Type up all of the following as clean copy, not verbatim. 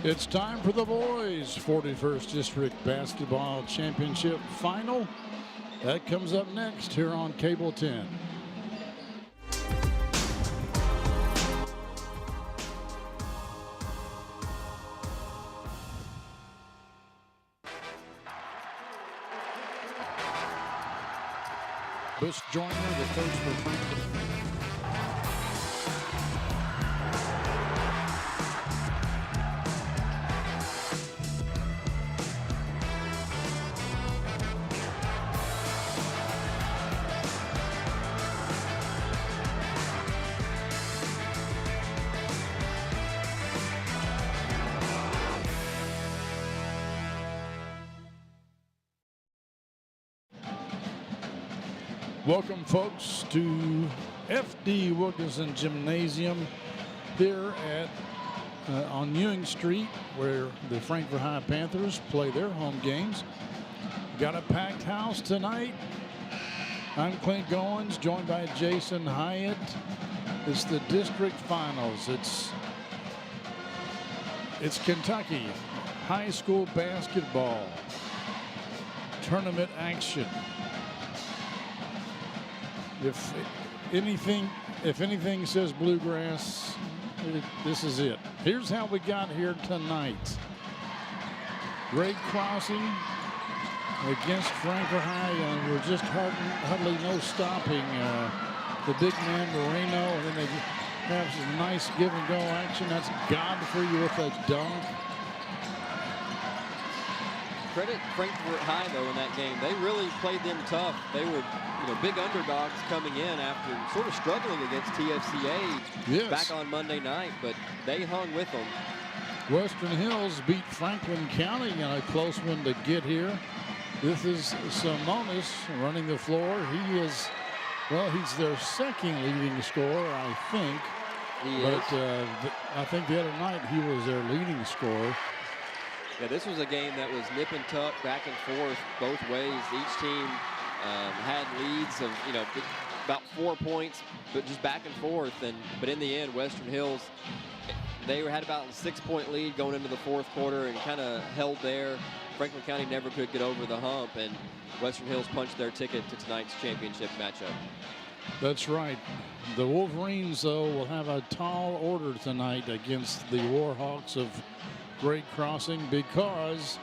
It's time for the boys' 41st District Basketball Championship Final. That comes up next here on Cable 10. Bush Joyner, the coach for Franklin. Welcome, folks, to F.D. Wilkinson Gymnasium here at on Ewing Street, where the Frankfort High Panthers play their home games. Got a packed house tonight. I'm Clint Goins, joined by Jason Hyatt. It's the district finals. It's Kentucky high school basketball tournament action. If anything says bluegrass, this is it. Here's how we got here tonight. Grade Crossing against Frankfort High. We're just hardly no stopping the big man Moreno, and then they have some nice give and go action. That's Godfrey with a dunk. Credit Frankfort High, though, in that game. They really played them tough. They were, big underdogs coming in after sort of struggling against TFCA back on Monday night, but they hung with them. Western Hills beat Franklin County in a close one to get here. This is Simonis running the floor. He's their second leading scorer, I think. I think the other night he was their leading scorer. Yeah, this was a game that was nip and tuck, back and forth, both ways. Each team had leads of, about 4 points, but just back and forth. But in the end, Western Hills, they had about a 6-point lead going into the fourth quarter and kind of held there. Franklin County never could get over the hump, and Western Hills punched their ticket to tonight's championship matchup. That's right. The Wolverines, though, will have a tall order tonight against the Warhawks of Great Crossing because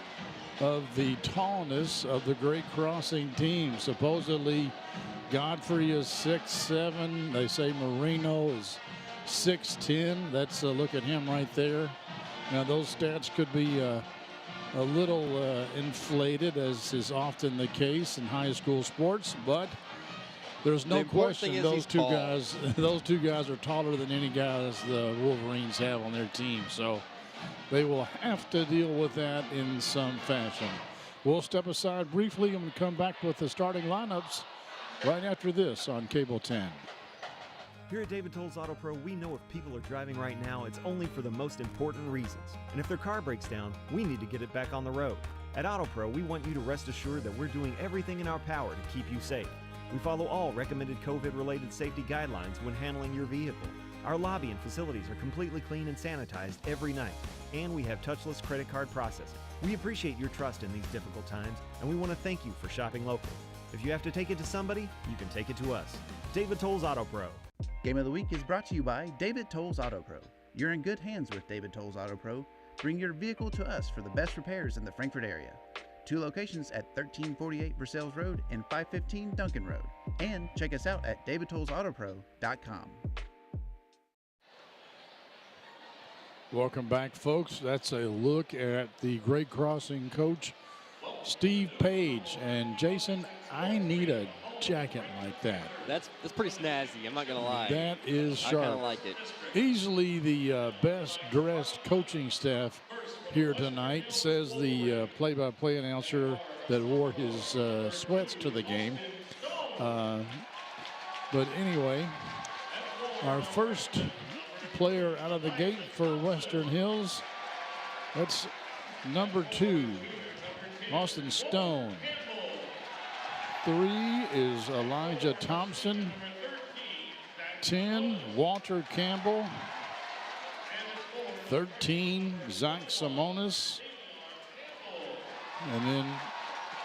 of the tallness of the Great Crossing team. Supposedly Godfrey is 6'7". They say Moreno is 6'10". That's a look at him right there. Now those stats could be a little inflated, as is often the case in high school sports, but there's no question those two guys are taller than any guys the Wolverines have on their team. So they will have to deal with that in some fashion. We'll step aside briefly and come back with the starting lineups right after this on Cable 10. Here at David Tolles Auto Pro, we know if people are driving right now, it's only for the most important reasons. And if their car breaks down, we need to get it back on the road. At Auto Pro, we want you to rest assured that we're doing everything in our power to keep you safe. We follow all recommended COVID-related safety guidelines when handling your vehicle. Our lobby and facilities are completely clean and sanitized every night, and we have touchless credit card processing. We appreciate your trust in these difficult times, and we want to thank you for shopping local. If you have to take it to somebody, you can take it to us. David Tolles Auto Pro. Game of the Week is brought to you by David Tolles Auto Pro. You're in good hands with David Tolles Auto Pro. Bring your vehicle to us for the best repairs in the Frankfort area. 2 locations at 1348 Versailles Road and 515 Duncan Road. And check us out at davidtollesautopro.com. Welcome back, folks. That's a look at the Great Crossing coach, Steve Page. And Jason, I need a jacket like that. That's pretty snazzy, I'm not going to lie. That is sharp. I kind of like it. Easily the best dressed coaching staff here tonight, says the play-by-play announcer that wore his sweats to the game. But anyway, our first player out of the gate for Western Hills, that's number 2, Austin Stone. 3 is Elijah Thompson. 10, Walter Campbell. 13, Zach Simonis. And then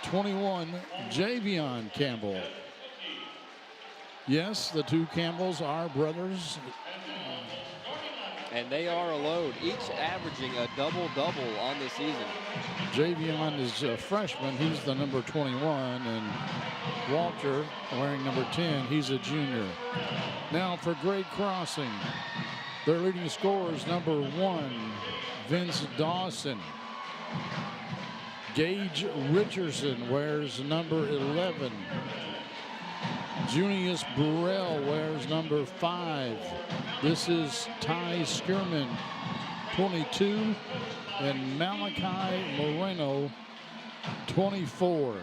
21, Javion Campbell. Yes, the two Campbells are brothers. And they are a load, each averaging a double-double on the season. Javion is a freshman. He's the number 21. And Walter, wearing number 10, he's a junior. Now for Great Crossing, their leading scorers, number 1, Vince Dawson. Gage Richardson wears number 11. Junius Burrell wears number 5. This is Ty Skierman, 22, and Malachi Moreno, 24.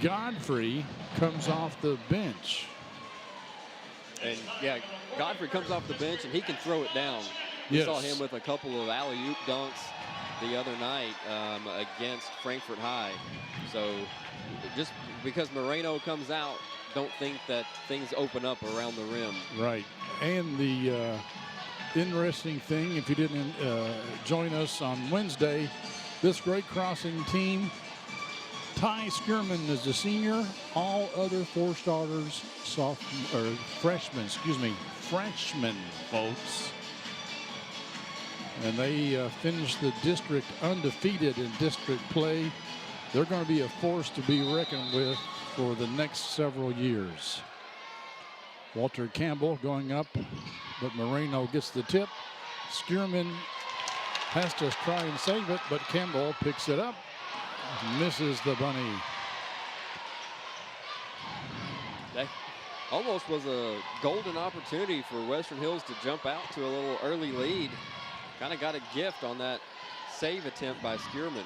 Godfrey comes off the bench. And yeah, Godfrey comes off the bench and he can throw it down. We saw him with a couple of alley-oop dunks the other night against Frankfort High. So just because Moreno comes out, don't think that things open up around the rim. Right. And the interesting thing, if you didn't join us on Wednesday, this Great Crossing team, Ty Skierman is a senior. All other 4 starters, freshmen, folks. And they finished the district undefeated in district play. They're going to be a force to be reckoned with for the next several years. Walter Campbell going up, but Moreno gets the tip. Skierman has to try and save it, but Campbell picks it up, misses the bunny. That almost was a golden opportunity for Western Hills to jump out to a little early lead. Kind of got a gift on that save attempt by Skierman.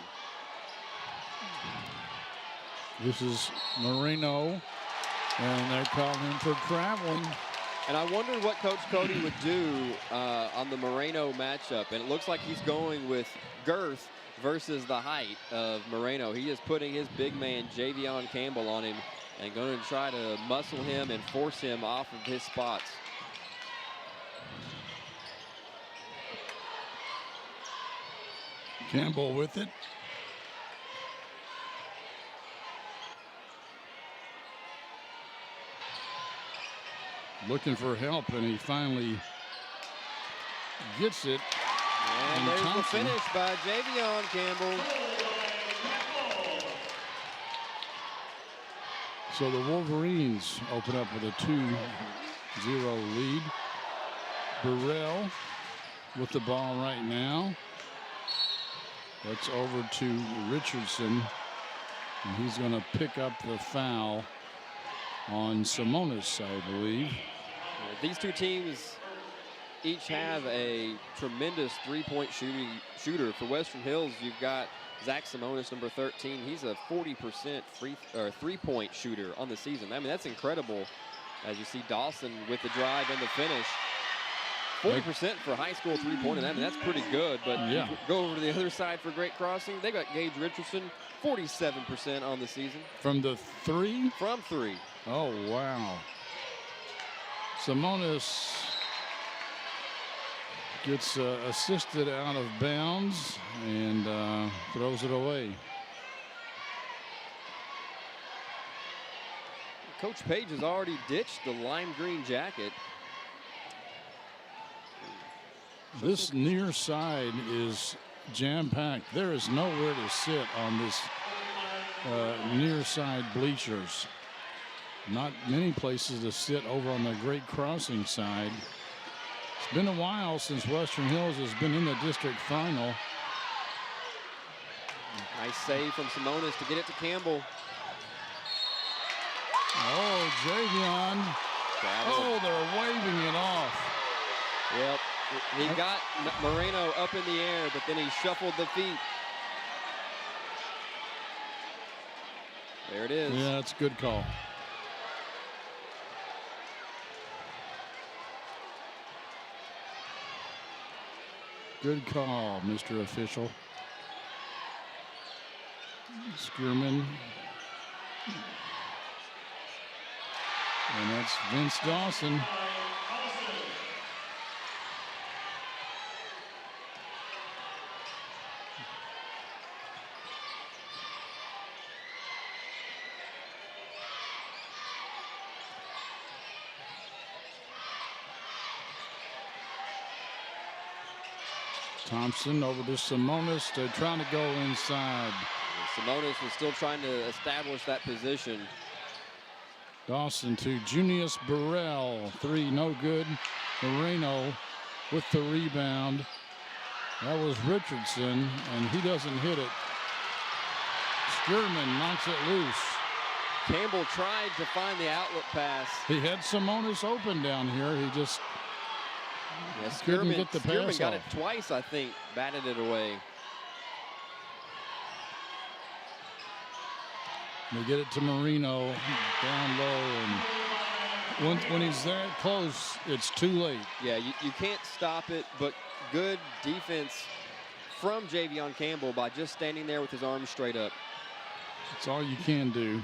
This is Moreno, and they're calling him for traveling. And I wondered what Coach Cody would do on the Moreno matchup. And it looks like he's going with girth versus the height of Moreno. He is putting his big man, Javion Campbell, on him and going to try to muscle him and force him off of his spots. Campbell with it. Looking for help, and he finally gets it. And there's the finish by Javion Campbell. So the Wolverines open up with a 2-0 lead. Burrell with the ball right now. That's over to Richardson, and he's going to pick up the foul on Simonis, I believe. These two teams each have a tremendous three-point shooter. For Western Hills, you've got Zach Simonis, number 13. He's a 40% three-point shooter on the season. I mean, that's incredible. As you see Dawson with the drive and the finish. 40% for high school three-pointer. I mean, that's pretty good. But yeah, you go over to the other side for Great Crossing. They got Gage Richardson, 47% on the season. From the 3? From 3. Oh, wow. Simonis gets assisted out of bounds and throws it away. Coach Page has already ditched the lime green jacket. This near side is jam-packed. There is nowhere to sit on this near side bleachers. Not many places to sit over on the Great Crossing side. It's been a while since Western Hills has been in the district final. Nice save from Simonis to get it to Campbell. Oh, Javion. Oh, they're waving it off. Yep. He got Moreno up in the air, but then he shuffled the feet. There it is. Yeah, that's a good call. Good call, Mr. Official. Skierman. And that's Vince Dawson. Thompson over to Simonis. They're trying to go inside. Simonis was still trying to establish that position. Dawson to Junius Burrell. 3, no good. Moreno with the rebound. That was Richardson, and he doesn't hit it. Skierman knocks it loose. Campbell tried to find the outlet pass. He had Simonis open down here. He just couldn't get the pass Skierman got it off. twice, I think, batted it away. They get it to Marino down low, and when he's that close, it's too late. Yeah, you can't stop it, but good defense from Javion Campbell by just standing there with his arms straight up. That's all you can do.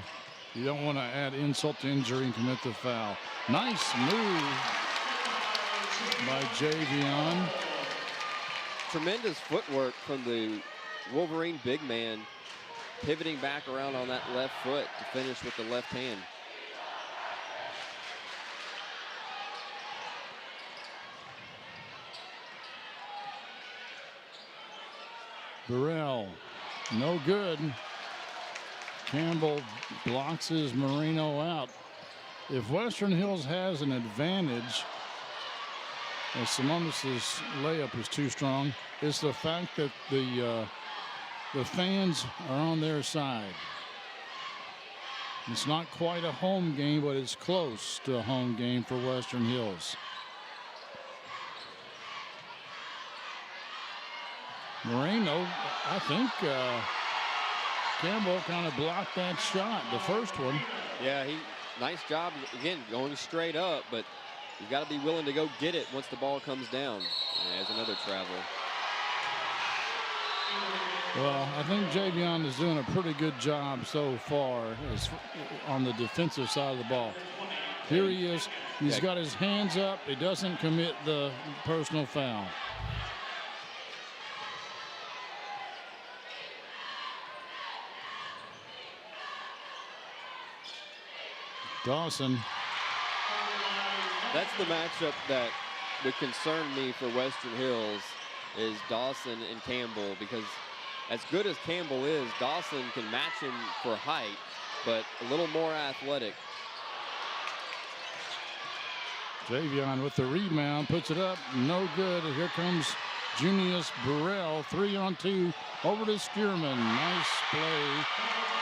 You don't want to add insult to injury and commit the foul. Nice move by Javion. Tremendous footwork from the Wolverine big man, pivoting back around on that left foot to finish with the left hand. Burrell, no good. Campbell blocks his Marino out. If Western Hills has an advantage, Simonis' layup is too strong, it's the fact that the fans are on their side. It's not quite a home game, but it's close to a home game for Western Hills. Moreno, I think Campbell kind of blocked that shot, the first one. Yeah, nice job, again, going straight up, but you've got to be willing to go get it once the ball comes down. There's another travel. Well, I think Javion is doing a pretty good job so far on the defensive side of the ball. Here he is. He's got his hands up. He doesn't commit the personal foul. Dawson. That's the matchup that would concern me for Western Hills, is Dawson and Campbell, because as good as Campbell is, Dawson can match him for height, but a little more athletic. Javion with the rebound, puts it up, no good. Here comes Junius Burrell, 3-on-2 over to Skierman. Nice play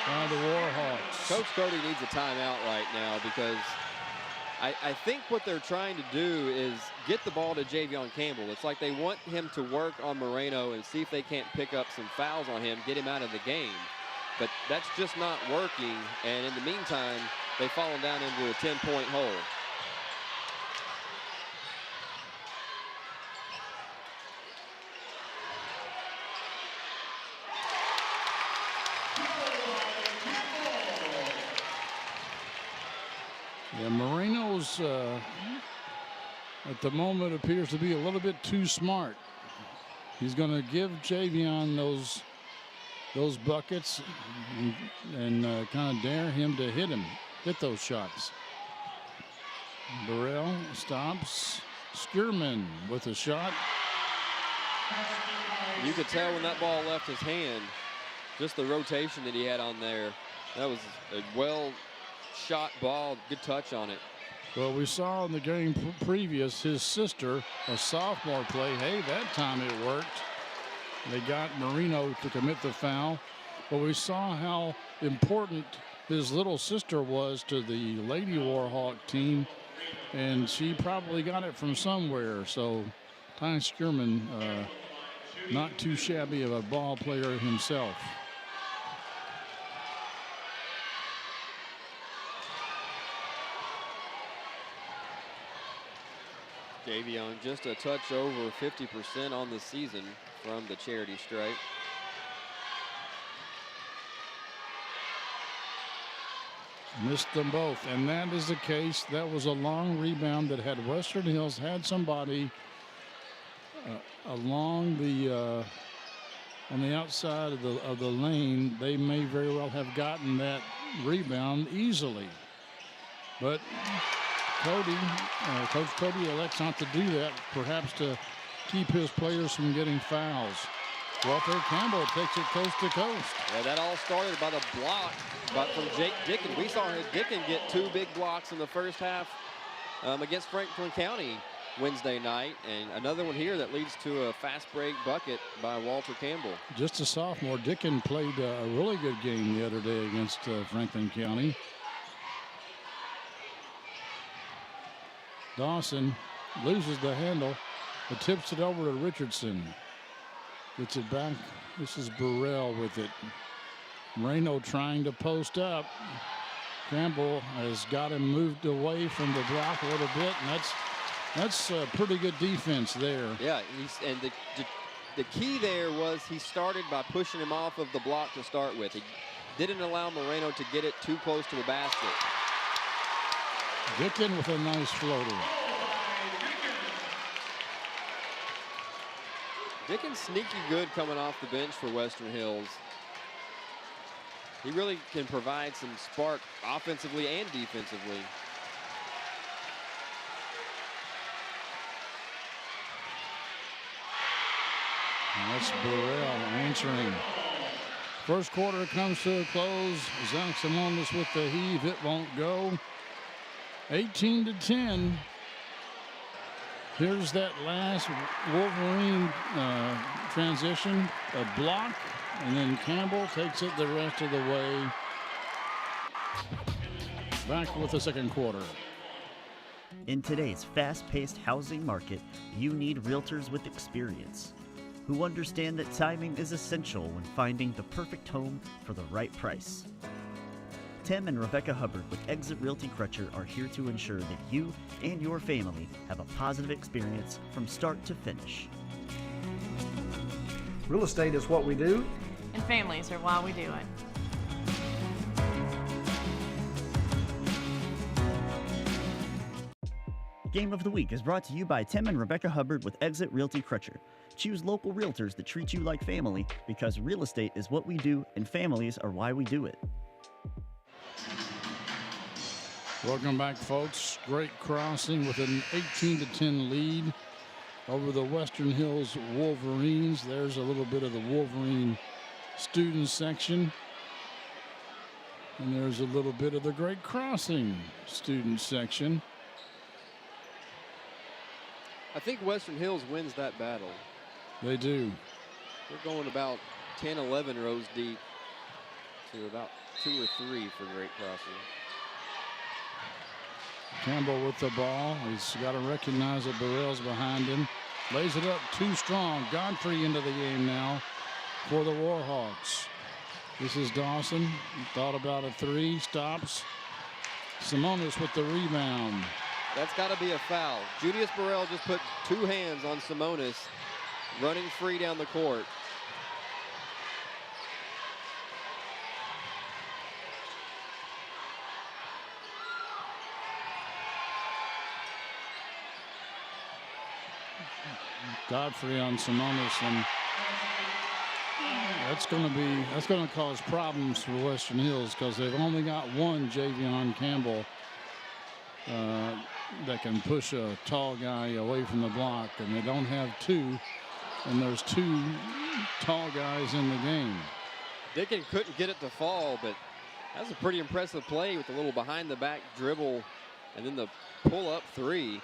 by the Warhawks. Coach Cody needs a timeout right now, because I think what they're trying to do is get the ball to Javion Campbell. It's like they want him to work on Moreno and see if they can't pick up some fouls on him, get him out of the game. But that's just not working, and in the meantime, they've fallen down into a 10-point hole. Yeah, Moreno's at the moment appears to be a little bit too smart. He's going to give Javion those buckets and kind of dare him to hit those shots. Burrell stops. Skierman with a shot. You could tell when that ball left his hand, just the rotation that he had on there. That was a well-shot ball, good touch on it. Well, we saw in the game previous his sister, a sophomore, play. Hey, that time it worked. They got Moreno to commit the foul. But we saw how important his little sister was to the Lady Warhawk team, and she probably got it from somewhere. So Ty Skierman, not too shabby of a ball player himself. Javion just a touch over 50% on the season from the charity stripe. Missed them both, and that is the case. That was a long rebound that had Western Hills had somebody along the on the outside of the lane. They may very well have gotten that rebound easily, but Coach Cody elects not to do that, perhaps to keep his players from getting fouls. Walter Campbell takes it coast to coast. Yeah, that all started by the block from Jake Dicken. We saw Dicken get 2 big blocks in the first half against Franklin County Wednesday night, and another one here that leads to a fast break bucket by Walter Campbell. Just a sophomore, Dicken played a really good game the other day against Franklin County. Dawson loses the handle, but tips it over to Richardson. Gets it back. This is Burrell with it. Moreno trying to post up. Campbell has got him moved away from the block a little bit, and that's a pretty good defense there. Yeah, and the key there was he started by pushing him off of the block to start with. He didn't allow Moreno to get it too close to the basket. Dicken with a nice floater. Dicken's sneaky good coming off the bench for Western Hills. He really can provide some spark offensively and defensively. And that's Burrell answering. First quarter comes to a close. Zach Simonis with the heave. It won't go. 18-10. Here's that last Wolverine transition. A block, and then Campbell takes it the rest of the way. Back with the second quarter. In today's fast-paced housing market, you need realtors with experience who understand that timing is essential when finding the perfect home for the right price. Tim and Rebecca Hubbard with Exit Realty Crutcher are here to ensure that you and your family have a positive experience from start to finish. Real estate is what we do, and families are why we do it. Game of the Week is brought to you by Tim and Rebecca Hubbard with Exit Realty Crutcher. Choose local realtors that treat you like family, because real estate is what we do and families are why we do it. Welcome back, folks. Great crossing with an 18-10 lead over the Western Hills Wolverines. There's a little bit of the Wolverine student section. And there's a little bit of the Great Crossing student section. I think Western Hills wins that battle. They do. They're going about 10, 11 rows deep to about 2 or 3 for Great Crossing. Campbell with the ball. He's got to recognize that Burrell's behind him. Lays it up too strong. Godfrey into the game now for the Warhawks. This is Dawson. He thought about a 3. Stops. Simonis with the rebound. That's got to be a foul. Julius Burrell just put 2 hands on Simonis, running free down the court. Godfrey on Simonis, and that's going to cause problems for Western Hills, because they've only got one Javion Campbell that can push a tall guy away from the block, and they don't have 2, and there's 2 tall guys in the game. Dicken couldn't get it to fall, but that's a pretty impressive play with a little behind the back dribble and then the pull up 3.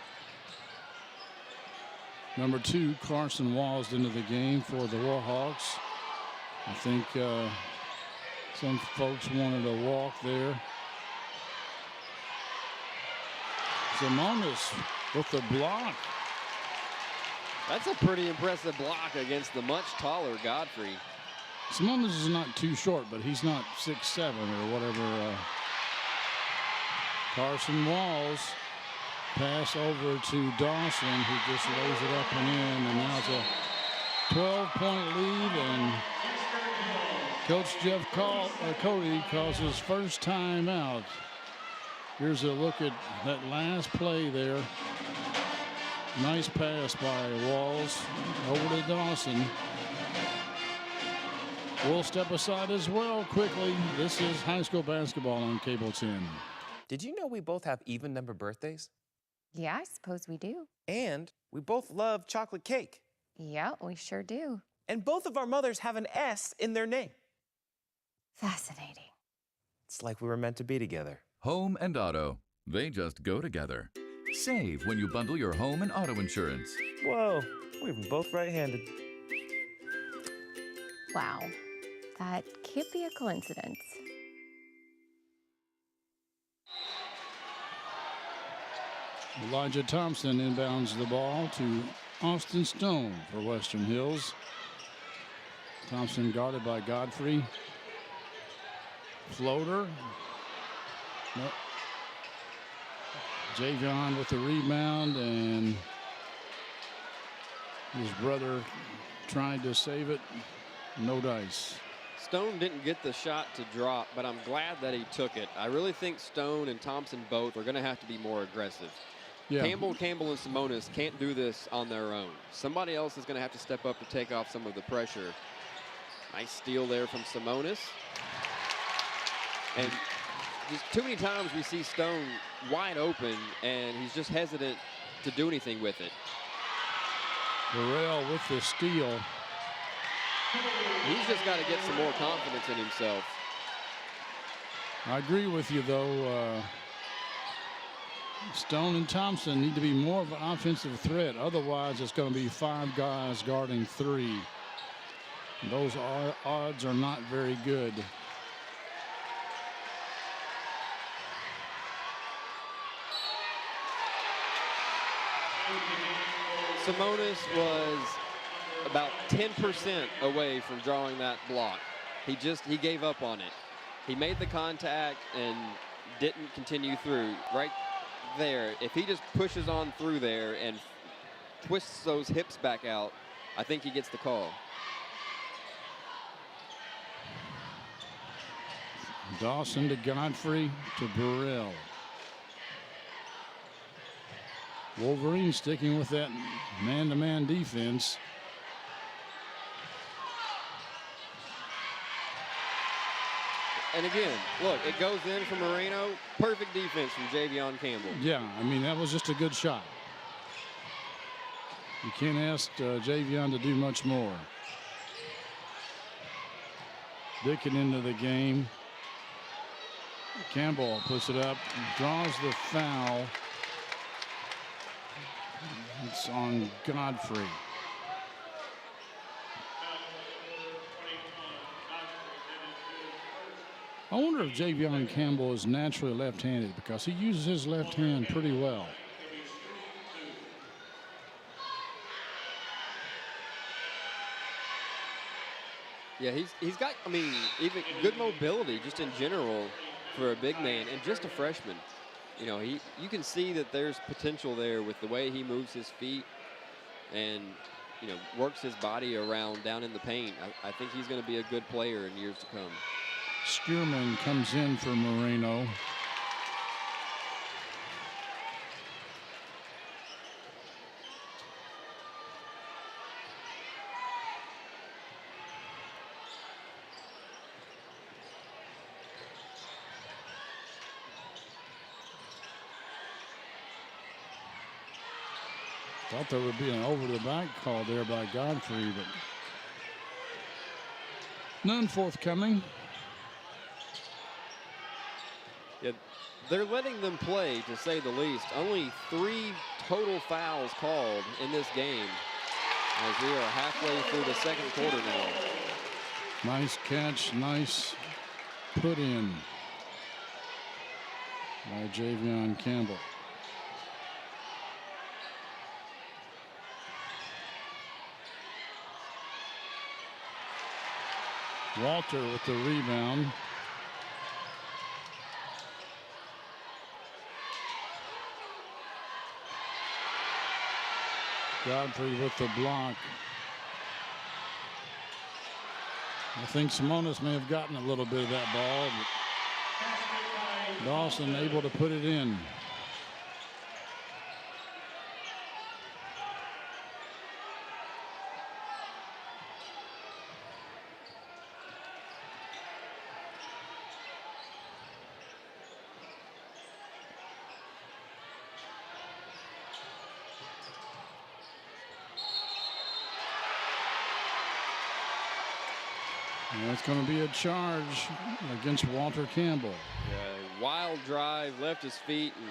Number 2, Carson Walls into the game for the Warhawks. I think some folks wanted a walk there. Simonis with the block. That's a pretty impressive block against the much taller Godfrey. Simonis is not too short, but he's not 6'7" or whatever. Carson Walls. Pass over to Dawson, who just lays it up and in, and now it's a 12-point lead, and Coach Jeff Cody calls his first time out. Here's a look at that last play there. Nice pass by Walls over to Dawson. We'll step aside as well quickly. This is high school basketball on Cable 10. Did you know we both have even number birthdays? Yeah, I suppose we do. And we both love chocolate cake. Yeah, we sure do. And both of our mothers have an S in their name. Fascinating. It's like we were meant to be together. Home and auto, they just go together. Save when you bundle your home and auto insurance. Whoa, we're both right-handed. Wow, that can't be a coincidence. Elijah Thompson inbounds the ball to Austin Stone for Western Hills. Thompson guarded by Godfrey. Floater. Nope. Javion with the rebound, and his brother trying to save it. No dice. Stone didn't get the shot to drop, but I'm glad that he took it. I really think Stone and Thompson both are going to have to be more aggressive. Yeah. Campbell, and Simonis can't do this on their own. Somebody else is going to have to step up to take off some of the pressure. Nice steal there from Simonis. And just too many times we see Stone wide open, and he's just hesitant to do anything with it. Burrell with the steal. He's just got to get some more confidence in himself. I agree with you, though. Stone and Thompson need to be more of an offensive threat. Otherwise, it's going to be 5 guys guarding 3. Those odds are not very good. Simonis was about 10% away from drawing that block. He gave up on it. He made the contact and didn't continue through. Right there, if he just pushes on through there and twists those hips back out, I think he gets the call. Dawson to Godfrey to Burrell. Wolverine sticking with that man-to-man defense. And again, look, it goes in from Moreno. Perfect defense from Javion Campbell. Yeah, I mean, that was just a good shot. You can't ask Javion to do much more. Dicking into the game. Campbell puts it up, draws the foul. It's on Godfrey. I wonder if Javion Campbell is naturally left-handed, because he uses his left hand pretty well. Yeah, he's got, I mean, even good mobility just in general for a big man and just a freshman. You know, you can see that there's potential there with the way he moves his feet and, you know, works his body around down in the paint. I think he's going to be a good player in years to come. Spearman comes in for Moreno. Thought there would be an over-the-back call there by Godfrey, but none forthcoming. Yeah, they're letting them play, to say the least. Only 3 total fouls called in this game, as we are halfway through the second quarter now. Nice catch, nice put in by Javion Campbell. Walter with the rebound. Godfrey with the block. I think Simonis may have gotten a little bit of that ball, but Dawson able to put it in. And that's going to be a charge against Walter Campbell. Yeah, wild drive, left his feet, and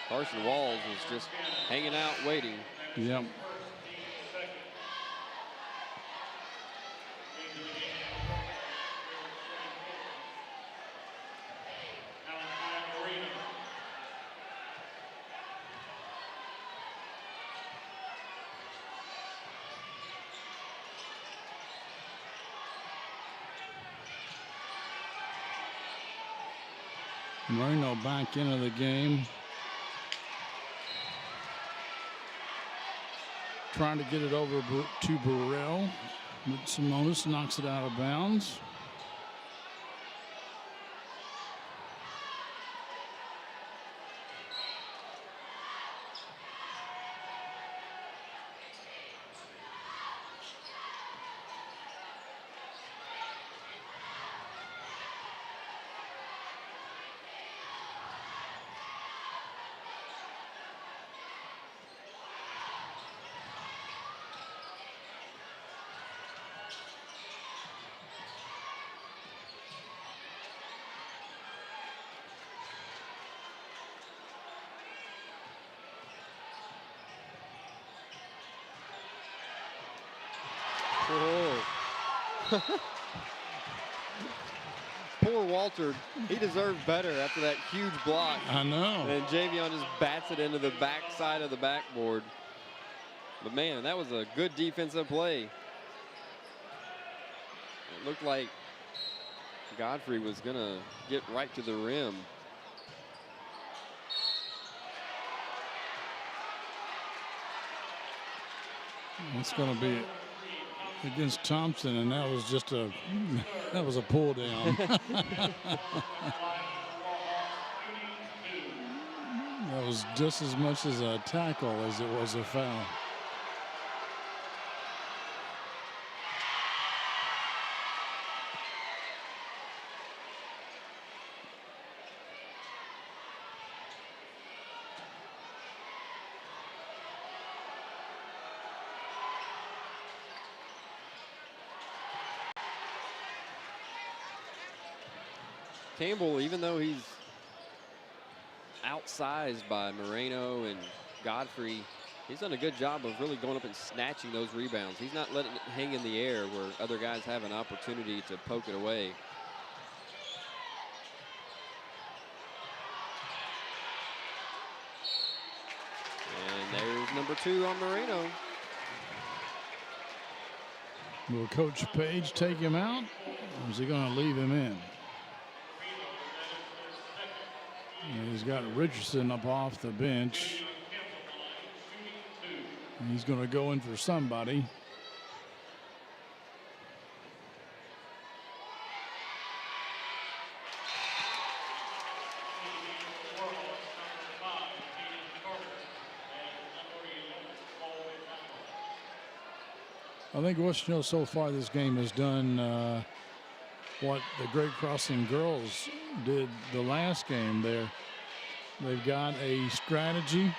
Carson Walls was just hanging out, waiting. Yep. Marino back into the game. Trying to get it over to Burrell, but Simonis knocks it out of bounds. Whoa. Poor Walter. He deserved better after that huge block. I know. And Javion just bats it into the back side of the backboard. But man, that was a good defensive play. It looked like Godfrey was gonna get right to the rim. It's going to be against Thompson, and that was just a pull down. That was just as much as a tackle as it was a foul. Campbell, even though he's outsized by Moreno and Godfrey, he's done a good job of really going up and snatching those rebounds. He's not letting it hang in the air where other guys have an opportunity to poke it away. And there's number 2 on Moreno. Will Coach Page take him out, or is he going to leave him in? And he's got Richardson up off the bench. And he's going to go in for somebody. I think Western Hills so far this game has done what the Great Crossing girls did the last game there. They've got a strategy,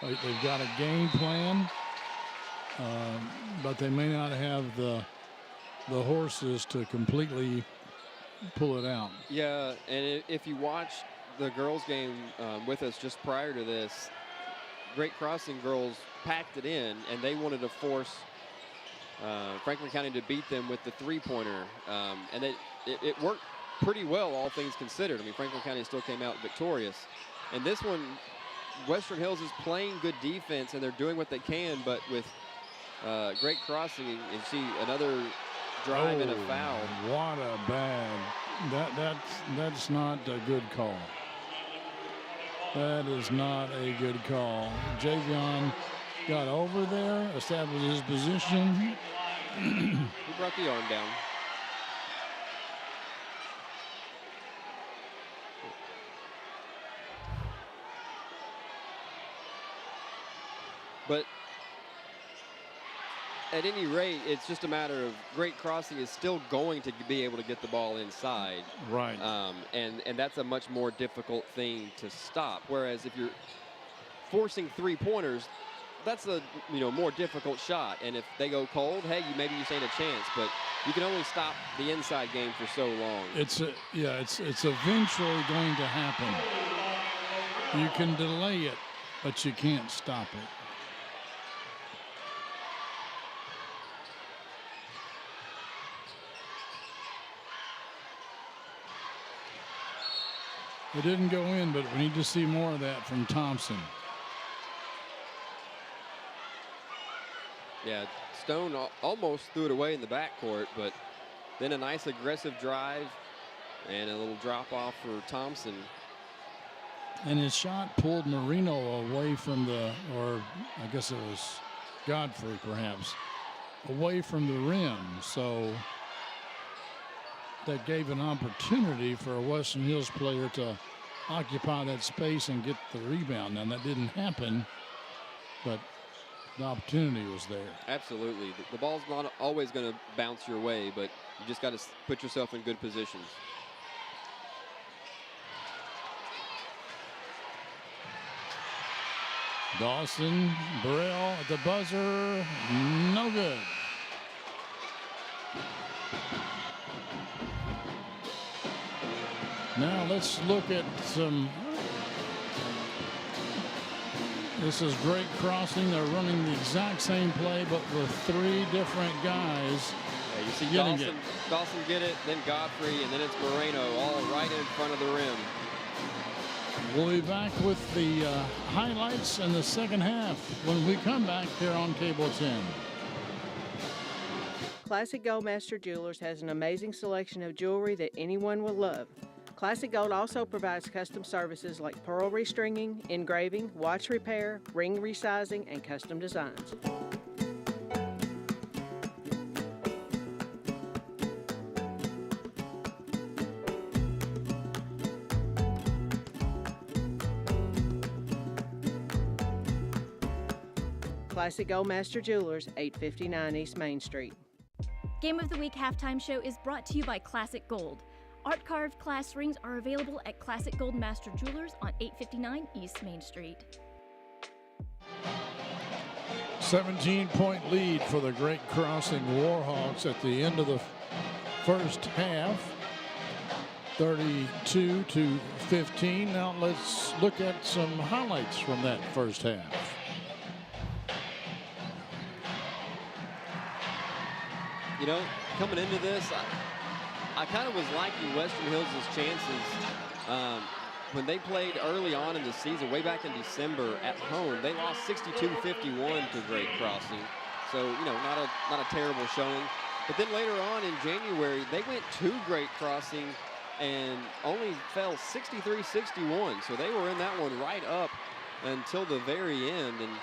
they've got a game plan, but they may not have the horses to completely pull it out. Yeah, and if you watch the girls game with us just prior to this, Great Crossing girls packed it in, and they wanted to force Franklin County to beat them with the three-pointer, and it worked pretty well, all things considered. I mean, Franklin County still came out victorious. And this one, Western Hills is playing good defense, and they're doing what they can, but with Great Crossing, you see another drive and a foul. What a bad, that's not a good call. That is not a good call. Javion got over there, established his position. He brought the arm down. But at any rate, it's just a matter of Great Crossing is still going to be able to get the ball inside. Right. And that's a much more difficult thing to stop. Whereas if you're forcing three-pointers, that's a more difficult shot. And if they go cold, hey, maybe you stand a chance. But you can only stop the inside game for so long. It's eventually going to happen. You can delay it, but you can't stop it. It didn't go in, but we need to see more of that from Thompson. Yeah, Stone almost threw it away in the backcourt, but then a nice aggressive drive and a little drop off for Thompson. And his shot pulled Marino away from or I guess it was Godfrey perhaps, away from the rim. So that gave an opportunity for a Western Hills player to occupy that space and get the rebound. Now that didn't happen, but the opportunity was there. Absolutely. The ball's not always going to bounce your way, but you just got to put yourself in good positions. Dawson, Burrell at the buzzer, no good. Now let's look at some. This is great crossing. They're running the exact same play, but with three different guys. Yeah, you see Dawson get it, then Godfrey, and then it's Moreno, all right in front of the rim. We'll be back with the highlights in the second half when we come back here on Cable 10. Classic Gold Master Jewelers has an amazing selection of jewelry that anyone will love. Classic Gold also provides custom services like pearl restringing, engraving, watch repair, ring resizing, and custom designs. Classic Gold Master Jewelers, 859 East Main Street. Game of the Week halftime show is brought to you by Classic Gold. Art carved class rings are available at Classic Gold Master Jewelers on 859 East Main Street. 17-point lead for the Great Crossing Warhawks at the end of the first half. 32-15. Now let's look at some highlights from that first half. You know, coming into this, I kind of was liking Western Hills' chances when they played early on in the season, way back in December at home. They lost 62-51 to Great Crossing, so not a terrible showing. But then later on in January, they went to Great Crossing and only fell 63-61. So they were in that one right up until the very end. And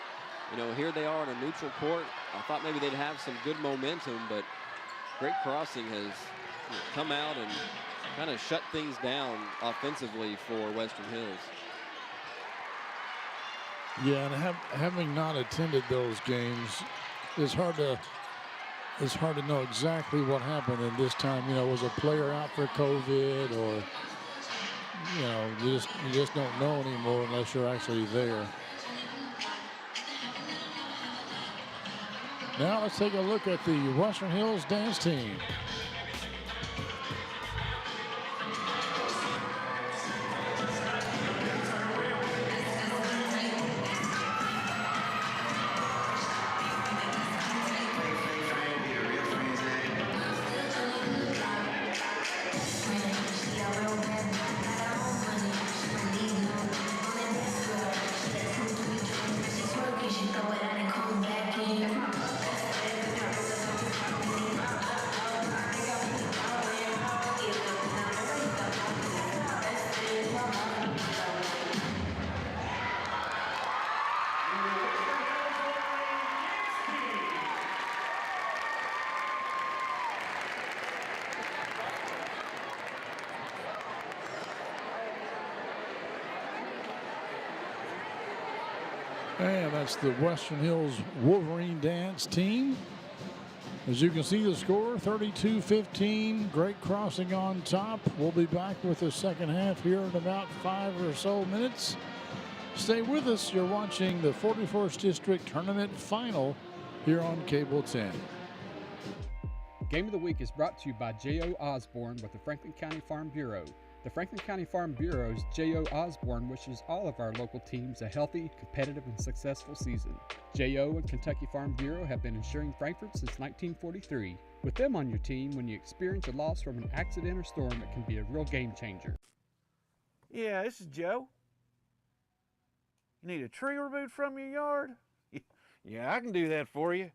here they are on a neutral court. I thought maybe they'd have some good momentum, but Great Crossing has come out and kind of shut things down offensively for Western Hills. Yeah, and having not attended those games, it's hard to know exactly what happened. And this time, was a player out for COVID, or you just don't know anymore unless you're actually there. Now let's take a look at the Western Hills dance team. And that's the Western Hills Wolverine dance team. As you can see the score, 32-15, Great Crossing on top. We'll be back with the second half here in about 5 or so minutes. Stay with us. You're watching the 41st District Tournament Final here on Cable 10. Game of the Week is brought to you by J.O. Osborne with the Franklin County Farm Bureau. The Franklin County Farm Bureau's J.O. Osborne wishes all of our local teams a healthy, competitive, and successful season. J.O. and Kentucky Farm Bureau have been insuring Frankfort since 1943. With them on your team, when you experience a loss from an accident or storm, it can be a real game changer. Yeah, this is Joe. You need a tree removed from your yard? Yeah, I can do that for you.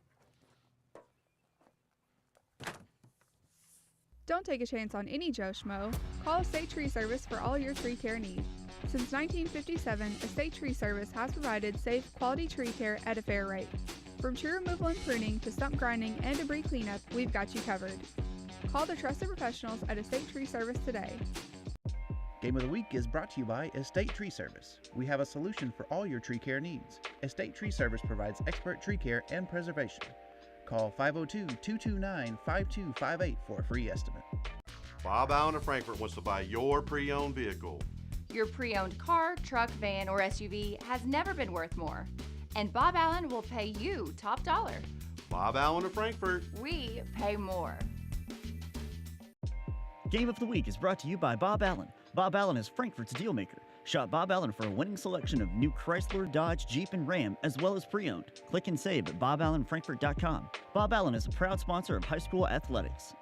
Don't take a chance on any Joe Schmo. Call Estate Tree Service for all your tree care needs. Since 1957, Estate Tree Service has provided safe, quality tree care at a fair rate. From tree removal and pruning to stump grinding and debris cleanup, we've got you covered. Call the trusted professionals at Estate Tree Service today. Game of the Week is brought to you by Estate Tree Service. We have a solution for all your tree care needs. Estate Tree Service provides expert tree care and preservation. Call 502-229-5258 for a free estimate. Bob Allen of Frankfort wants to buy your pre-owned vehicle. Your pre-owned car, truck, van, or SUV has never been worth more. And Bob Allen will pay you top dollar. Bob Allen of Frankfort. We pay more. Game of the Week is brought to you by Bob Allen. Bob Allen is Frankfort's dealmaker. Shop Bob Allen for a winning selection of new Chrysler, Dodge, Jeep, and Ram, as well as pre-owned. Click and save at boballenfrankfort.com. Bob Allen is a proud sponsor of high school athletics.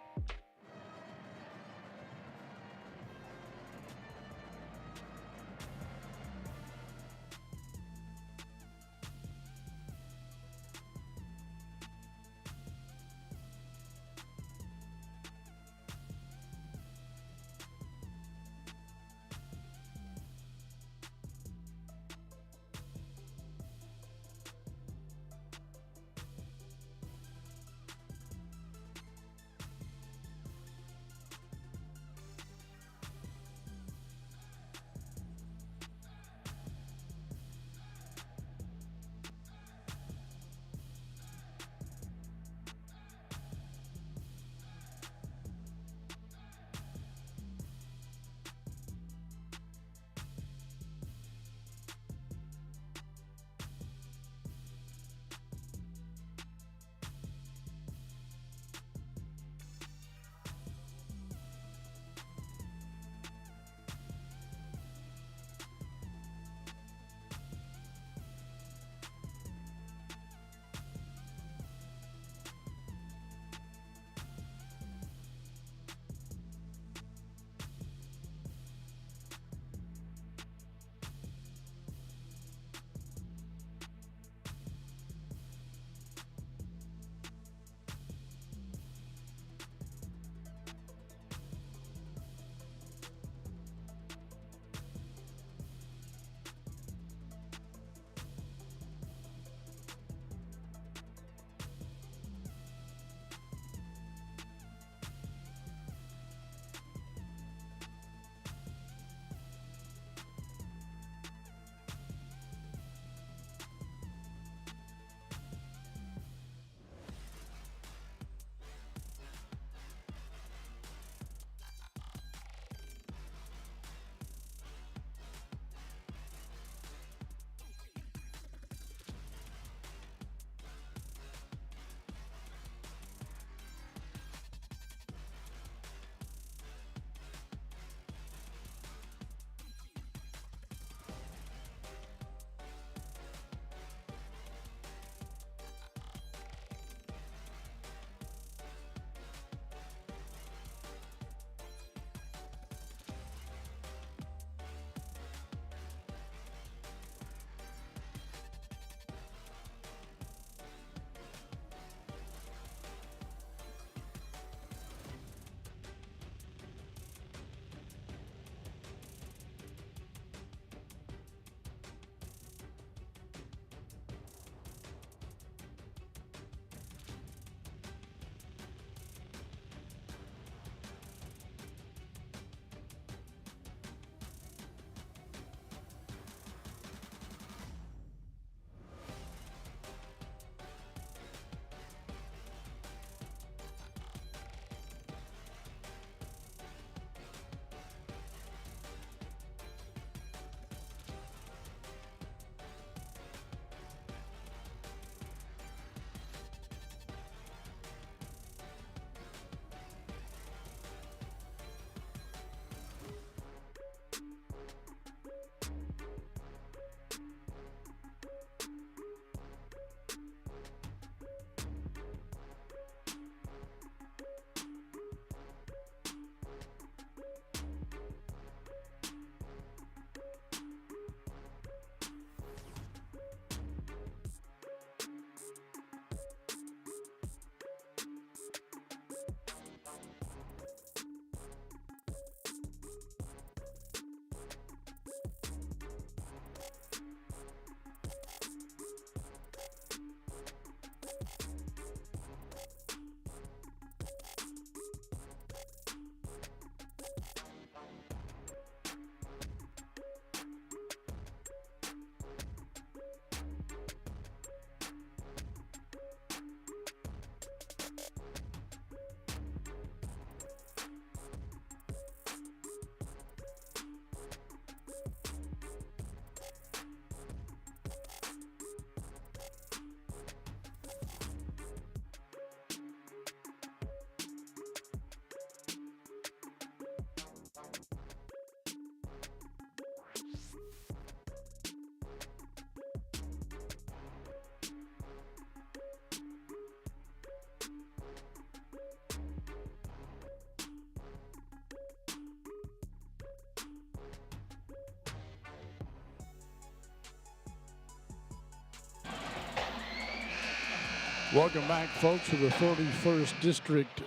Welcome back, folks, to the 31st District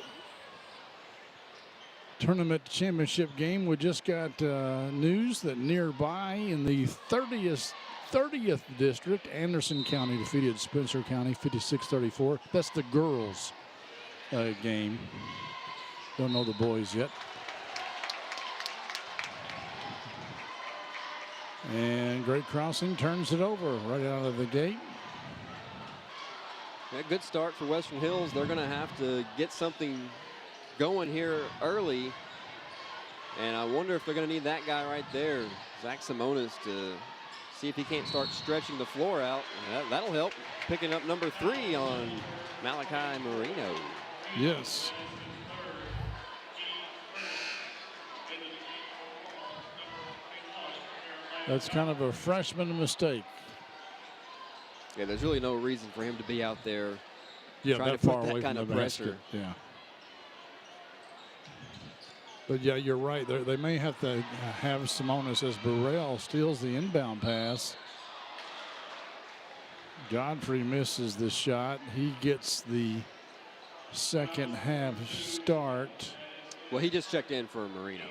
Tournament Championship game. We just got news that nearby in the 30th District, Anderson County defeated Spencer County 56-34. That's the girls' game. Don't know the boys yet. And Great Crossing turns it over right out of the gate. A good start for Western Hills. They're going to have to get something going here early. And I wonder if they're going to need that guy right there, Zach Simonis, to see if he can't start stretching the floor out. That'll help. Picking up number 3 on Malachi Marino. Yes. That's kind of a freshman mistake. Yeah, there's really no reason for him to be out there Yeah, trying that to far put that away kind from of the pressure. basket. Yeah. But yeah, you're right. They may have to have Simonis as Burrell steals the inbound pass. Godfrey misses the shot. He gets the second half start. Well, he just checked in for Marino.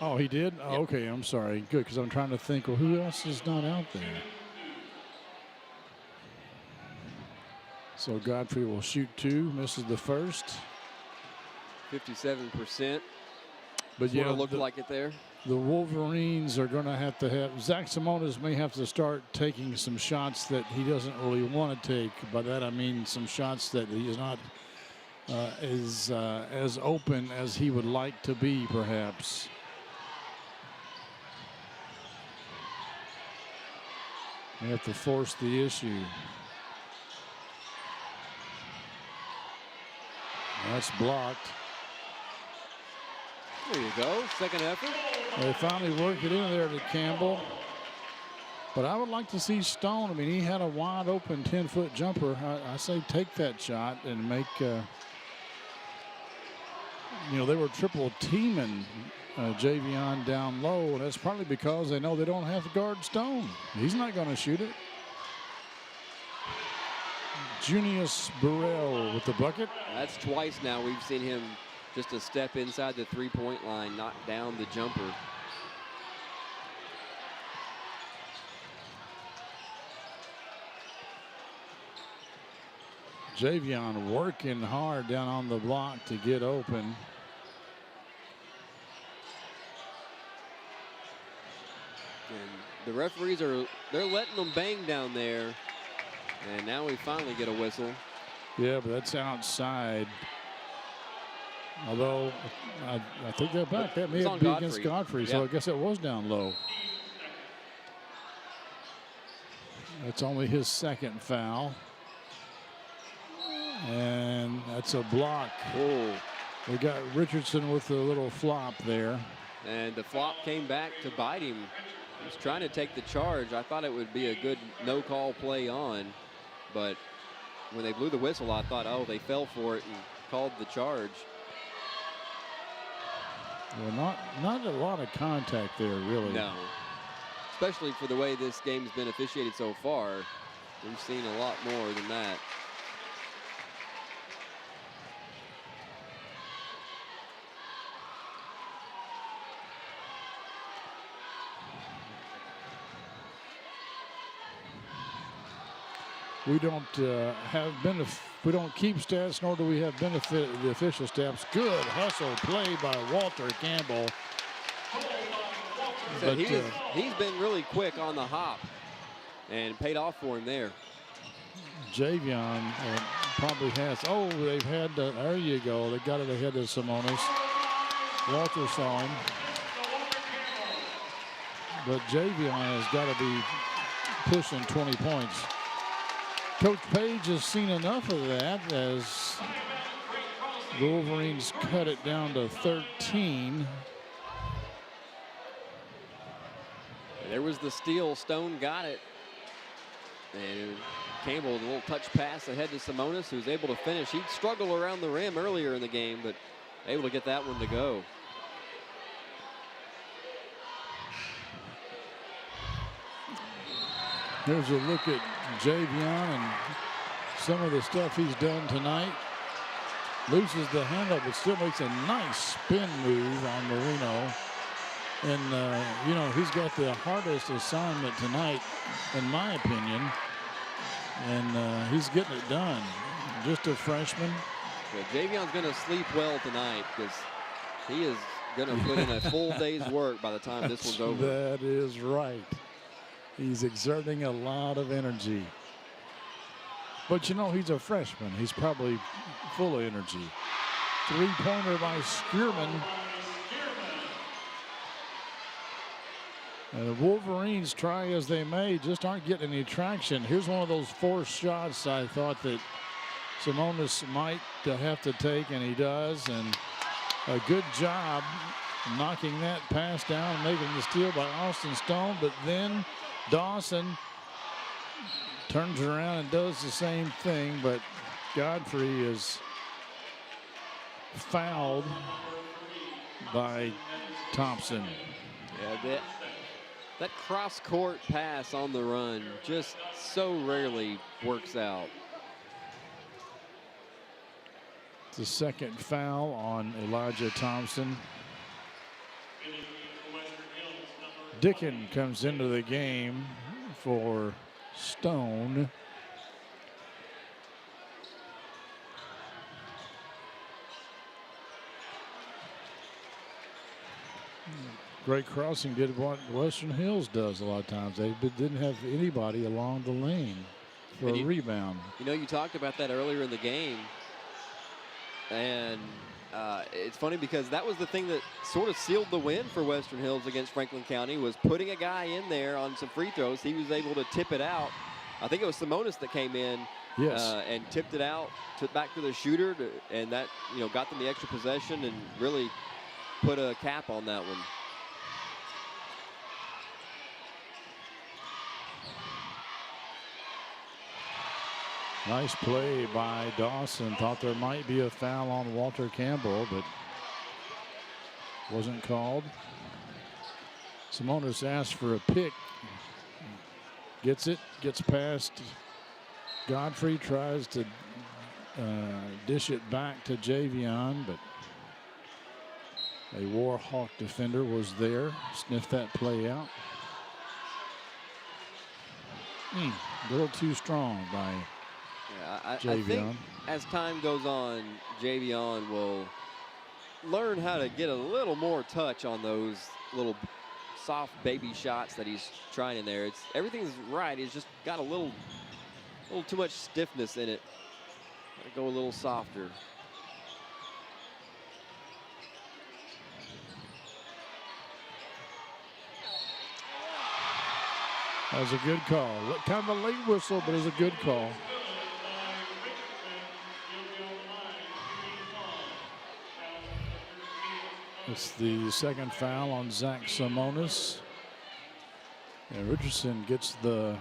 Oh, he did? Oh, okay, I'm sorry. Good, because I'm trying to think, well, who else is not out there? So Godfrey will shoot 2, misses the first. 57%. But yeah, looked like it there. The Wolverines are going to have Zach Simonis may have to start taking some shots that he doesn't really want to take. By that I mean some shots that he is not as open as he would like to be, perhaps. They have to force the issue. That's blocked. There you go, second effort. They finally work it in there to Campbell. But I would like to see Stone. I mean, he had a wide open 10-foot jumper. I say take that shot and make, they were triple teaming Javion down low. And that's partly because they know they don't have to guard Stone. He's not going to shoot it. Junius Burrell with the bucket. That's twice now we've seen him just a step inside the three-point line, knock down the jumper. Javion working hard down on the block to get open. And the referees they're letting them bang down there. And now we finally get a whistle. Yeah, but that's outside. Although I think that back. That may have been against Godfrey, so I guess it was down low. That's only his second foul. And that's a block. Oh. We got Richardson with a little flop there. And the flop came back to bite him. He was trying to take the charge. I thought it would be a good no-call play on. But when they blew the whistle, I thought, oh, they fell for it and called the charge. Well, not a lot of contact there, really. No. Especially for the way this game's been officiated so far. We've seen a lot more than that. We don't we don't keep stats, nor do we have benefit of the official stats. Good hustle play by Walter Campbell. So he's been really quick on the hop and paid off for him there. Javion probably has. Oh, they've had. There you go. They got it ahead of Simonis. Walter saw him, but Javion has got to be pushing 20 points. Coach Page has seen enough of that as the Wolverines cut it down to 13. There was the steal. Stone got it. And Campbell, a little touch pass ahead to Simonis, who's able to finish. He'd struggle around the rim earlier in the game, but able to get that one to go. Here's a look at Javion and some of the stuff he's done tonight. Loses the handle, but still makes a nice spin move on Marino. And, you know, he's got the hardest assignment tonight, in my opinion. And he's getting it done. Just a freshman. Yeah, Javion's going to sleep well tonight because he is going to put in a full day's work by the time this one's over. That is right. He's exerting a lot of energy. But, you know, he's a freshman. He's probably full of energy. Three-pointer by Skierman. And the Wolverines, try as they may, just aren't getting any traction. Here's one of those forced shots I thought that Simonis might have to take, and he does. And a good job knocking that pass down and making the steal by Austin Stone. But then Dawson turns around and does the same thing, but Godfrey is fouled by Thompson. Yeah, that cross-court pass on the run just so rarely works out. The second foul on Elijah Thompson. Dickin comes into the game for Stone. Great Crossing did what Western Hills does a lot of times. They didn't have anybody along the lane for a rebound. You know, you talked about that earlier in the game. And it's funny because that was the thing that sort of sealed the win for Western Hills against Franklin County, was putting a guy in there on some free throws. He was able to tip it out. I think it was Simonis that came in and tipped it out, took back to the shooter, and that, you know, got them the extra possession and really put a cap on that one. Nice play by Dawson. Thought there might be a foul on Walter Campbell, but wasn't called. Simonis asked for a pick. Gets it, gets past Godfrey, tries to dish it back to Javion, but a Warhawk defender was there. Sniffed that play out. A little too strong by I think as time goes on, Javion will learn how to get a little more touch on those little soft baby shots that he's trying in there. Everything's right. He's just got a little too much stiffness in it. Go a little softer. That was a good call. Kind of a late whistle, but it was a good call. It's the second foul on Zach Simonis. And Richardson gets the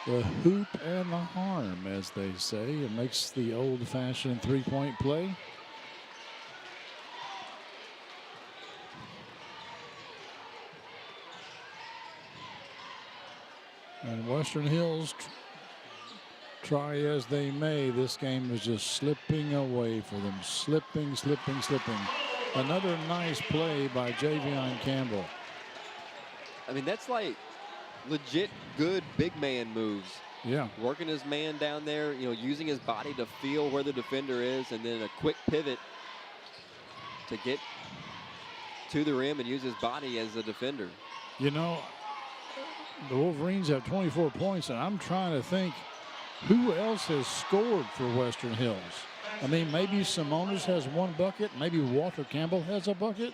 hoop and the harm, as they say. It makes the old-fashioned three-point play. And Western Hills, try as they may, this game is just slipping away for them. Slipping. Another nice play by Javion Campbell. I mean, that's like legit good big man moves. Yeah. Working his man down there, you know, using his body to feel where the defender is, and then a quick pivot to get to the rim and use his body as a defender. You know, the Wolverines have 24 points, and I'm trying to think who else has scored for Western Hills. I mean, maybe Simonis has one bucket. Maybe Walter Campbell has a bucket.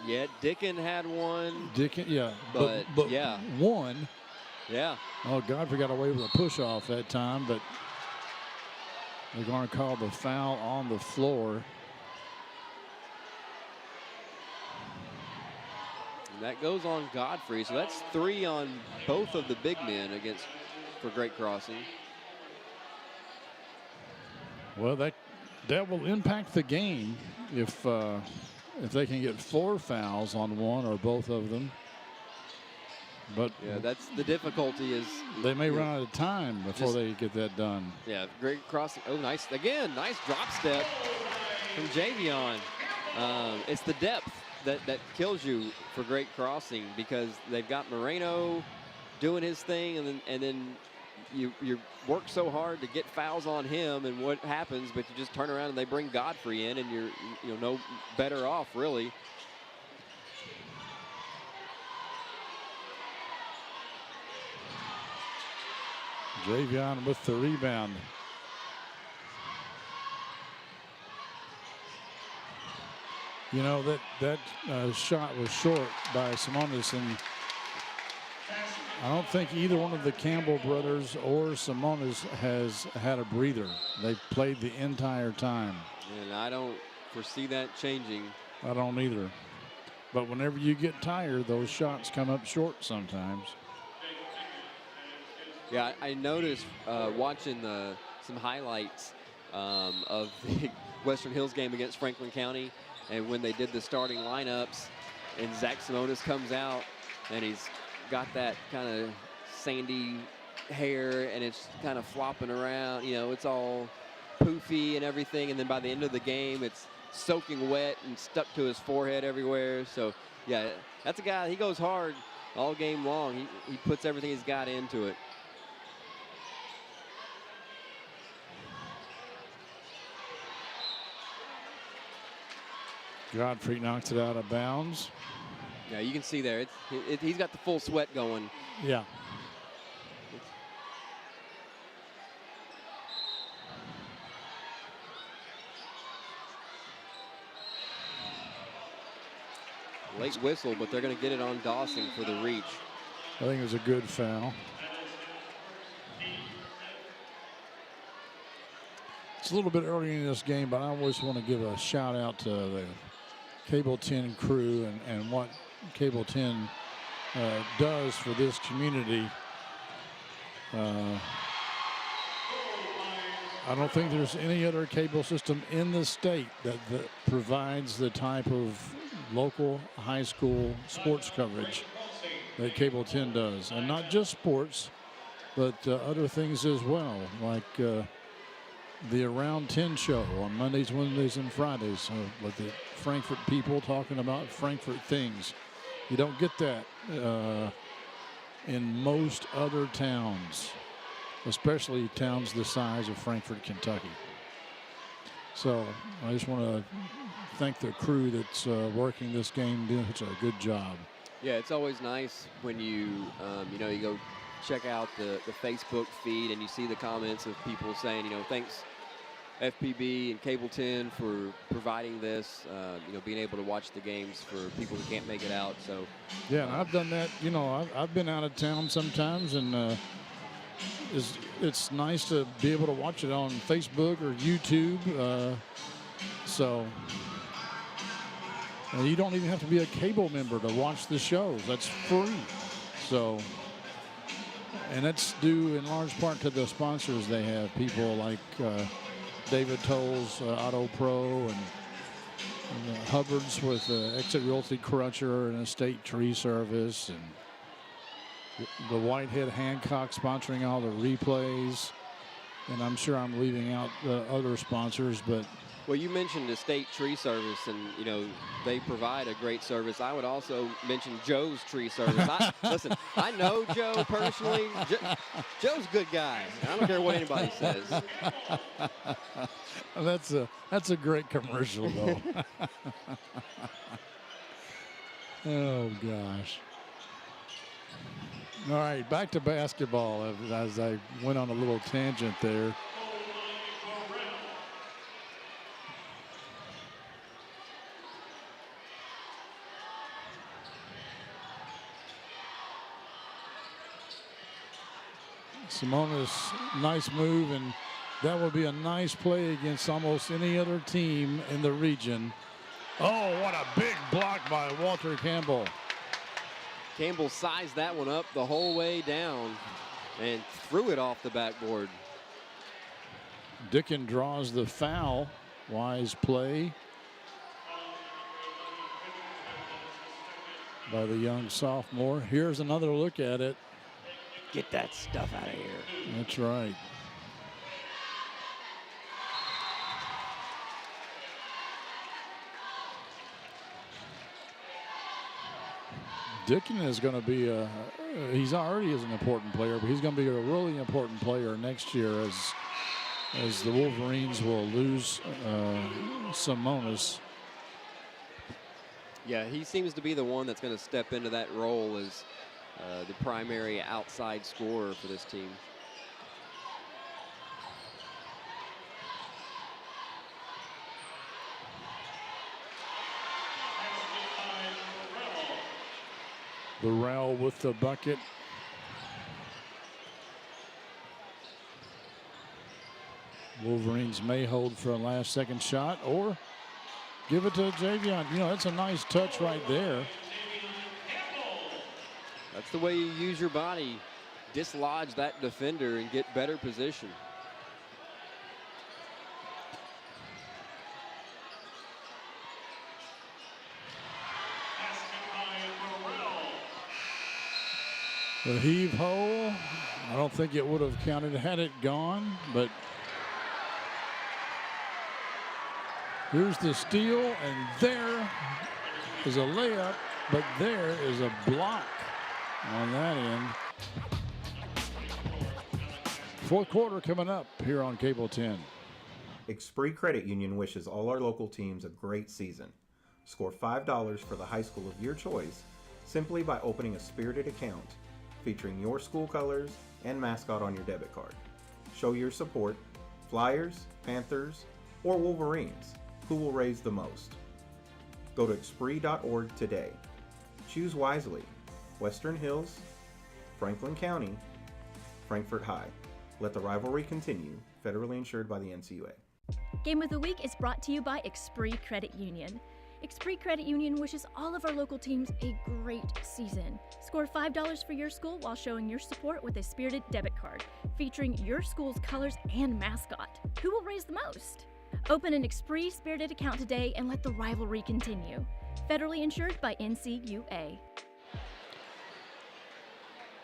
Yeah, Dickin had one. Dickin, yeah. But yeah. One. Yeah. Oh, Godfrey got away with a push-off that time, but they're going to call the foul on the floor. And that goes on Godfrey. So that's 3 on both of the big men for Great Crossing. Well, that will impact the game if they can get 4 fouls on one or both of them. But yeah, that's the difficulty is they may run out of time before just- they get that done. Yeah, great crossing. Oh, nice. Again, nice drop step from Javion. It's the depth that kills you for great crossing, because they've got Moreno doing his thing, and then you work so hard to get fouls on him, and what happens, but you just turn around and they bring Godfrey in, and you're no better off, really. Javion with the rebound. You know, that shot was short by Simonis, and I don't think either one of the Campbell brothers or Simonis has had a breather. They've played the entire time. And I don't foresee that changing. I don't either. But whenever you get tired, those shots come up short sometimes. Yeah, I noticed watching some highlights of the Western Hills game against Franklin County, and when they did the starting lineups, and Zach Simonis comes out, and he's got that kind of sandy hair, and it's kind of flopping around. You know, it's all poofy and everything, and then by the end of the game, it's soaking wet and stuck to his forehead everywhere. So, yeah, that's a guy, he goes hard all game long. He puts everything he's got into it. Godfrey knocks it out of bounds. Yeah, you can see there. He's got the full sweat going. Yeah. Late whistle, but they're going to get it on Dawson for the reach. I think it was a good foul. It's a little bit early in this game, but I always want to give a shout out to the Cable 10 crew and what Cable 10 does for this community. I don't think there's any other cable system in the state that provides the type of local high school sports coverage that Cable 10 does. And not just sports, but other things as well, like the Around 10 show on Mondays, Wednesdays, and Fridays with the Frankfort people talking about Frankfort things. You don't get that in most other towns, especially towns the size of Frankfort, Kentucky. So I just want to thank the crew that's working this game, doing such a good job. Yeah, it's always nice when you you go check out the Facebook feed and you see the comments of people saying, thanks FPB and Cable 10 for providing this, being able to watch the games for people who can't make it out. So yeah, and I've done that. I've been out of town sometimes, and it's nice to be able to watch it on Facebook or YouTube. And you don't even have to be a cable member to watch the shows. That's free. So, and that's due in large part to the sponsors they have. People like David Toll's Auto Pro and Hubbard's with Exit Realty Crutcher and Estate Tree Service, and the Whitehead Hancock sponsoring all the replays. And I'm sure I'm leaving out other sponsors, but. Well, you mentioned Estate Tree Service, and, they provide a great service. I would also mention Joe's Tree Service. Listen, I know Joe personally. Joe's a good guy. I don't care what anybody says. That's a great commercial, though. Oh, gosh. All right, back to basketball as I went on a little tangent there. Simonis, nice move, and that would be a nice play against almost any other team in the region. Oh, what a big block by Walter Campbell. Campbell sized that one up the whole way down and threw it off the backboard. Dickin draws the foul. Wise play. by the young sophomore. Here's another look at it. Get that stuff out of here. That's right. Dickin is going to be he's already is an important player, but he's going to be a really important player next year as the Wolverines will lose Simonis. Yeah, he seems to be the one that's going to step into that role as the primary outside scorer for this team. Burrell with the bucket. Wolverines may hold for a last-second shot or give it to Javion. You know, that's a nice touch right there. That's the way you use your body. Dislodge that defender and get better position. The heave-ho, I don't think it would have counted had it gone, but here's the steal, and there is a layup, but there is a block on that end. Fourth quarter coming up here on Cable 10. Expree Credit Union wishes all our local teams a great season. Score $5 for the high school of your choice simply by opening a spirited account featuring your school colors and mascot on your debit card. Show your support, Flyers, Panthers, or Wolverines. Who will raise the most? Go to Expree.org today. Choose wisely. Western Hills, Franklin County, Frankfort High. Let the rivalry continue. Federally insured by the NCUA. Game of the Week is brought to you by Expree Credit Union. Expree Credit Union wishes all of our local teams a great season. Score $5 for your school while showing your support with a spirited debit card featuring your school's colors and mascot. Who will raise the most? Open an Expree Spirited account today and let the rivalry continue. Federally insured by NCUA.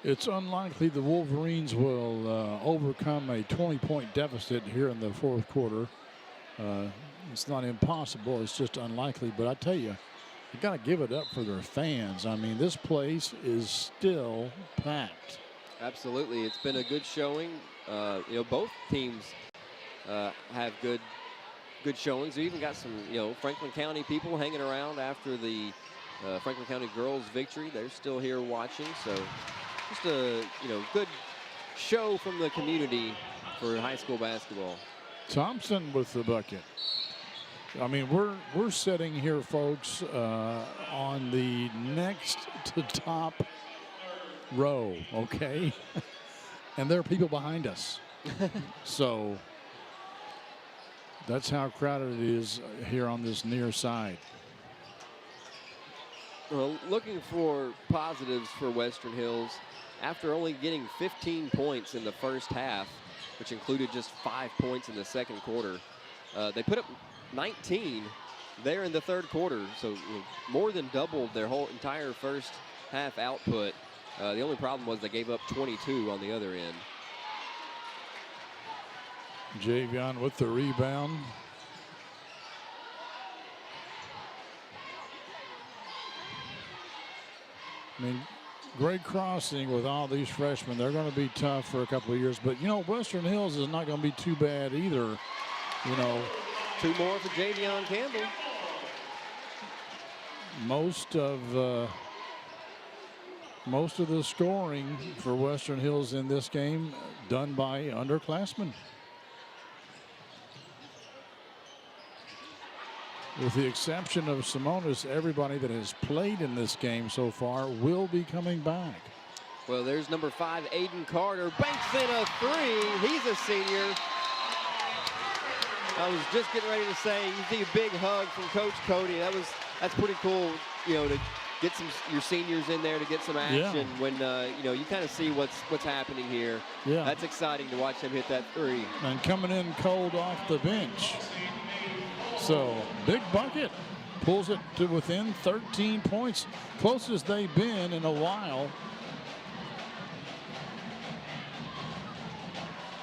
It's unlikely the Wolverines will overcome a 20-point deficit here in the fourth quarter. It's not impossible, it's just unlikely. But I tell you, you got to give it up for their fans. I mean, this place is still packed. Absolutely, it's been a good showing. You know, both teams have good showings. We even got some, you know, Franklin County people hanging around after the Franklin County girls' victory. They're still here watching. So just a, you know, good show from the community for high school basketball. Thompson with the bucket. I mean, we're sitting here, folks, on the next to top row, okay? And there are people behind us. So that's how crowded it is here on this near side. Well, looking for positives for Western Hills, after only getting 15 points in the first half, which included just 5 points in the second quarter, they put up 19 there in the third quarter, so more than doubled their whole entire first half output. The only problem was they gave up 22 on the other end. Javion with the rebound. I mean, great crossing with all these freshmen. They're going to be tough for a couple of years, but you know, Western Hills is not going to be too bad either. You know, 2 more for Javion Campbell. Most of the scoring for Western Hills in this game done by underclassmen. With the exception of Simonis, everybody that has played in this game so far will be coming back. Well, there's number 5, Aiden Carter, banks in a 3. He's a senior. I was just getting ready to say, you see a big hug from Coach Cody. That's pretty cool, you know, to get your seniors in there to get some action when you know, you kind of see what's happening here. Yeah, that's exciting to watch him hit that 3. And coming in cold off the bench. So big bucket pulls it to within 13 points, closest they've been in a while.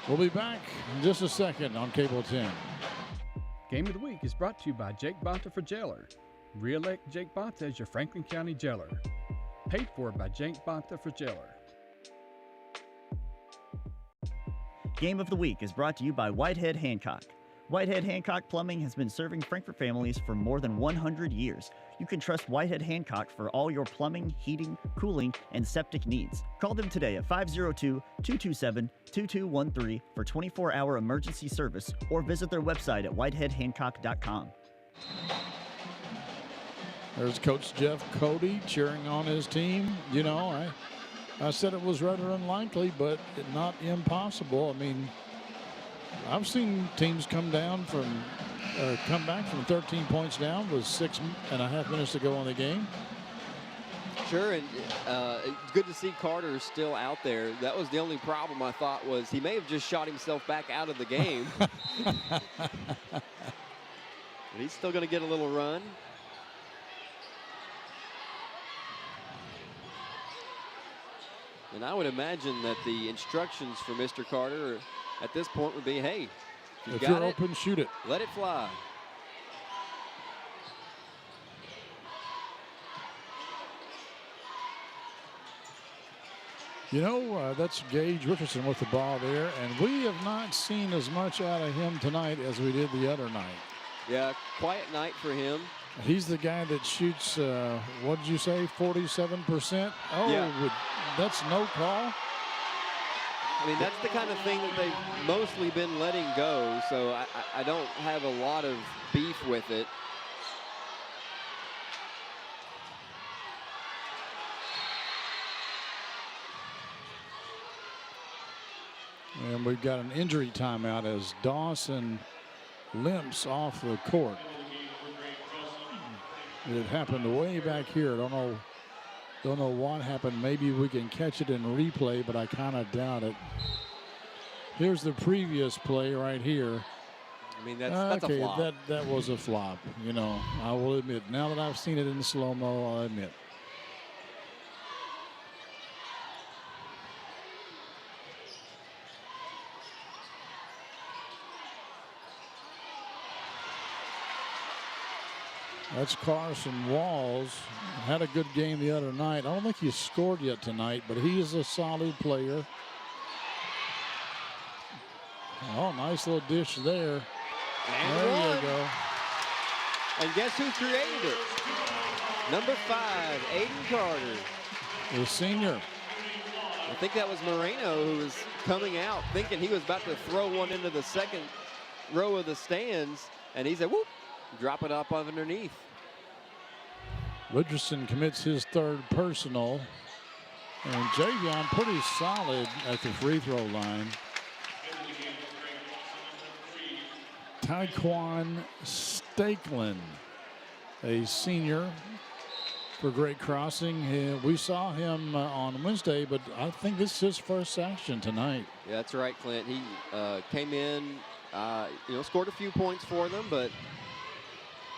We'll be back in just a second on Cable 10. Game of the Week is brought to you by Jake Bonta for Jailer. Re-elect Jake Bonta as your Franklin County Jailer. Paid for by Jake Bonta for Jailer. Game of the Week is brought to you by Whitehead Hancock. Whitehead Hancock Plumbing has been serving Frankfort families for more than 100 years. You can trust Whitehead Hancock for all your plumbing, heating, cooling, and septic needs. Call them today at 502-227-2213 for 24-hour emergency service or visit their website at whiteheadhancock.com. There's Coach Jeff Cody cheering on his team. You know, I said it was rather unlikely, but not impossible. I mean, I've seen teams come back from 13 points down with 6.5 minutes to go in the game. Sure, and it's good to see Carter still out there. That was the only problem, I thought, was he may have just shot himself back out of the game. But he's still going to get a little run. And I would imagine that the instructions for Mr. Carter at this point would be, hey, if you're open, shoot it. Let it fly. You know, that's Gage Richardson with the ball there, and we have not seen as much out of him tonight as we did the other night. Yeah, quiet night for him. He's the guy that shoots, what did you say, 47%? Oh, yeah. That's no call. I mean, that's the kind of thing that they've mostly been letting go, so I don't have a lot of beef with it. And we've got an injury timeout as Dawson limps off the court. It happened way back here. Don't know what happened. Maybe we can catch it in replay, but I kind of doubt it. Here's the previous play right here. I mean, that's a flop. That was a flop. You know, I will admit. Now that I've seen it in slow-mo, I'll admit. That's Carson Walls. Had a good game the other night. I don't think he scored yet tonight, but he is a solid player. Oh, nice little dish there. And there one. you go. And guess who created it? Number 5, Aiden Carter. The senior. I think that was Moreno who was coming out thinking he was about to throw one into the second row of the stands, and he said, whoop, drop it up underneath. Richardson commits his third personal. And Javion pretty solid at the free throw line. Taekwon Stakelin, a senior for Great Crossing. We saw him on Wednesday, but I think this is his first action tonight. Yeah, that's right, Clint. He came in, scored a few points for them, but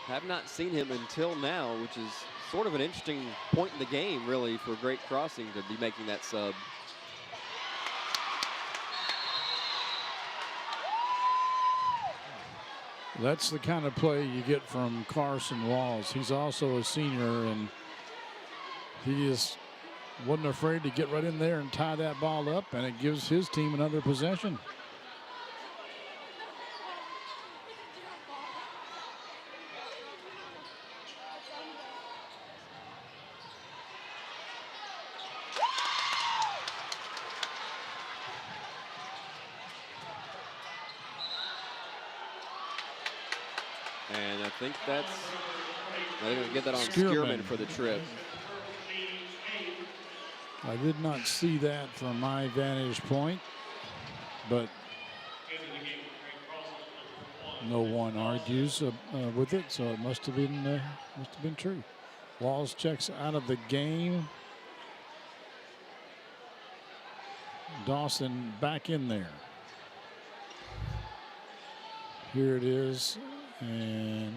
have not seen him until now, which is sort of an interesting point in the game, really, for Great Crossing to be making that sub. That's the kind of play you get from Carson Walls. He's also a senior, and he wasn't afraid to get right in there and tie that ball up, and it gives his team another possession. And I think they're going to get that on Skierman for the trip. I did not see that from my vantage point, but no one argues with it, so it must have been true. Walls checks out of the game. Dawson back in there. Here it is, and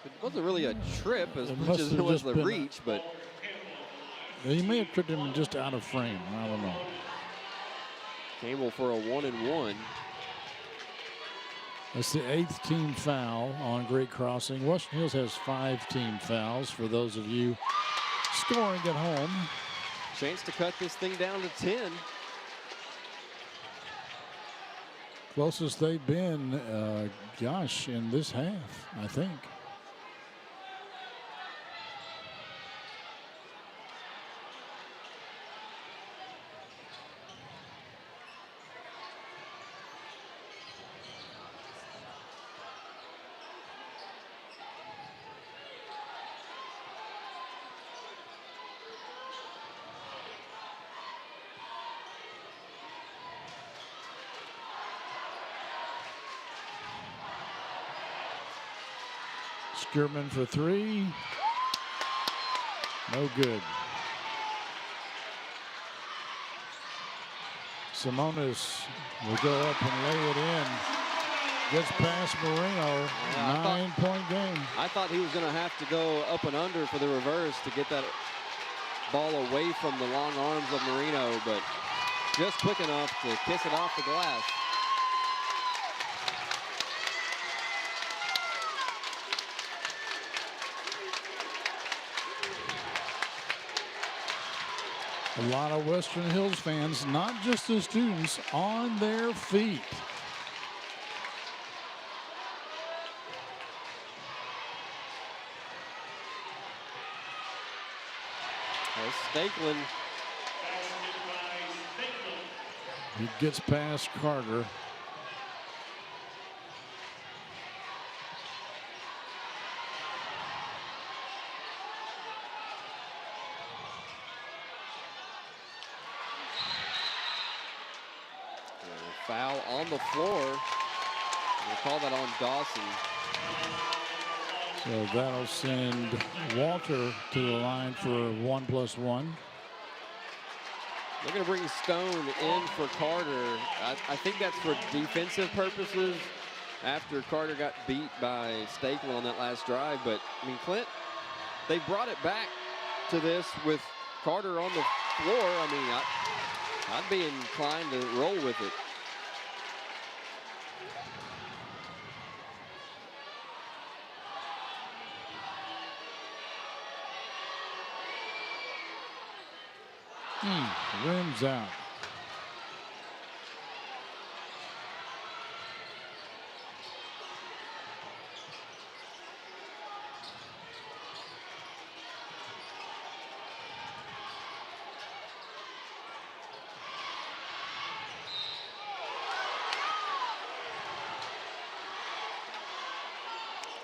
It wasn't really a trip as It much must as have it was just the been- reach, but He may have tripped him just out of frame. I don't know. Campbell for a 1-and-1. That's the 8th team foul on Great Crossing. Western Hills has 5 team fouls for those of you scoring at home. Chance to cut this thing down to 10. Closest they've been, gosh, in this half, I think. Skierman for 3. No good. Simonis will go up and lay it in. Gets past Moreno. 9-point game. I thought he was going to have to go up and under for the reverse to get that ball away from the long arms of Marino, but just quick enough to kiss it off the glass. A lot of Western Hills fans, not just the students, on their feet. Stakeland. He gets past Carter. Foul on the floor. We'll call that on Dawson. So that'll send Walter to the line for 1+1. They're going to bring Stone in for Carter. I think that's for defensive purposes after Carter got beat by Stakeland on that last drive. But, I mean, Clint, they brought it back to this with Carter on the floor. I mean, I'd be inclined to roll with it. Rims out.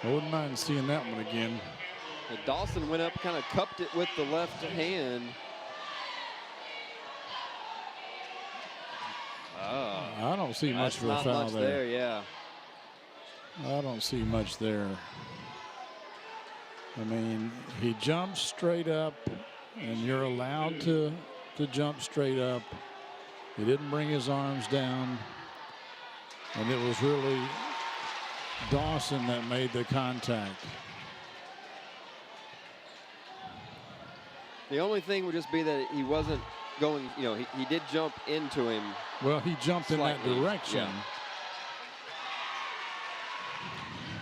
I wouldn't mind seeing that one again. Dawson went up, kind of cupped it with the left hand. I don't see much of a not foul much there. Yeah. I don't see much there. I mean, he jumps straight up, and you're allowed to jump straight up. He didn't bring his arms down, and it was really Dawson that made the contact. The only thing would just be that he wasn't going, you know, he did jump into him. Well, he jumped slightly. in that direction.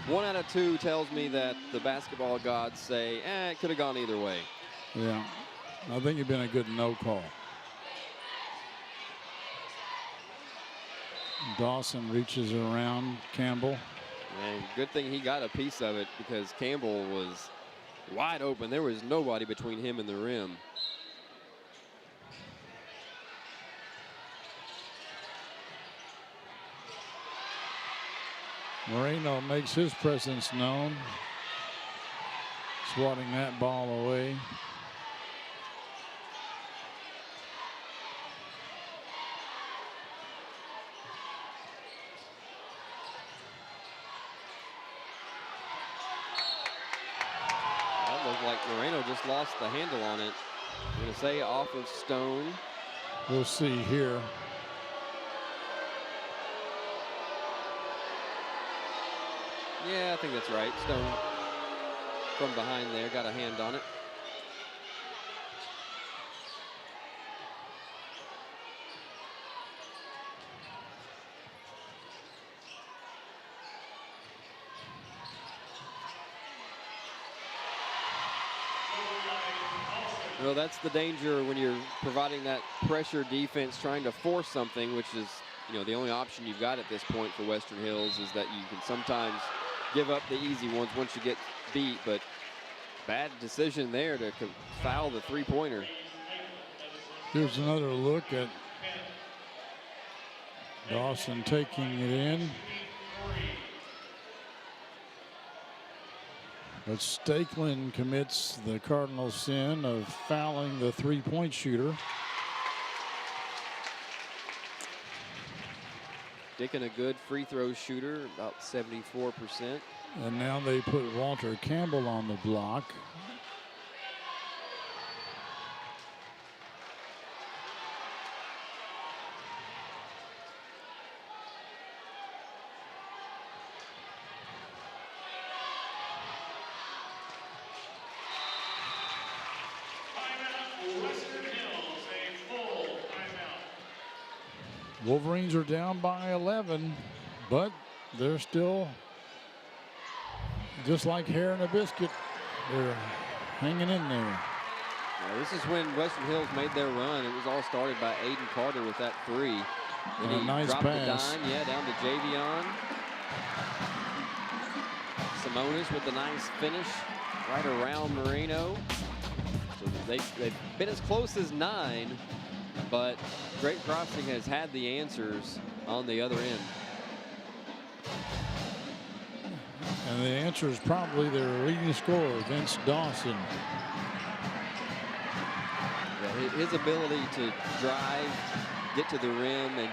Yeah. 1 out of 2 tells me that the basketball gods say, it could have gone either way. Yeah, I think it'd been a good no call. Dawson reaches around Campbell. And good thing he got a piece of it because Campbell was wide open. There was nobody between him and the rim. Moreno makes his presence known, swatting that ball away. That looked like Moreno just lost the handle on it. I'm going to say off of Stone. We'll see here. Yeah, I think that's right. Stone. from behind there, got a hand on it. Well, that's the danger when you're providing that pressure defense, trying to force something, which is, the only option you've got at this point for Western Hills is that you can sometimes give up the easy ones once you get beat, but bad decision there to foul the three-pointer. Here's another look at Dawson taking it in. But Stakeland commits the cardinal sin of fouling the three-point shooter. Dickin, a good free throw shooter, about 74%. And now they put Walter Campbell on the block. Wolverines are down by 11, but they're still just like hair in a biscuit. They're hanging in there. Now, this is when Western Hills made their run. It was all started by Aiden Carter with that three. And he nice dropped pass. the dime, down to Javion. Simonis with the nice finish right around Marino. So they've been as close as 9, but Great Crossing has had the answers on the other end. And the answer is probably their leading scorer, Vince Dawson. Yeah, his ability to drive, get to the rim, and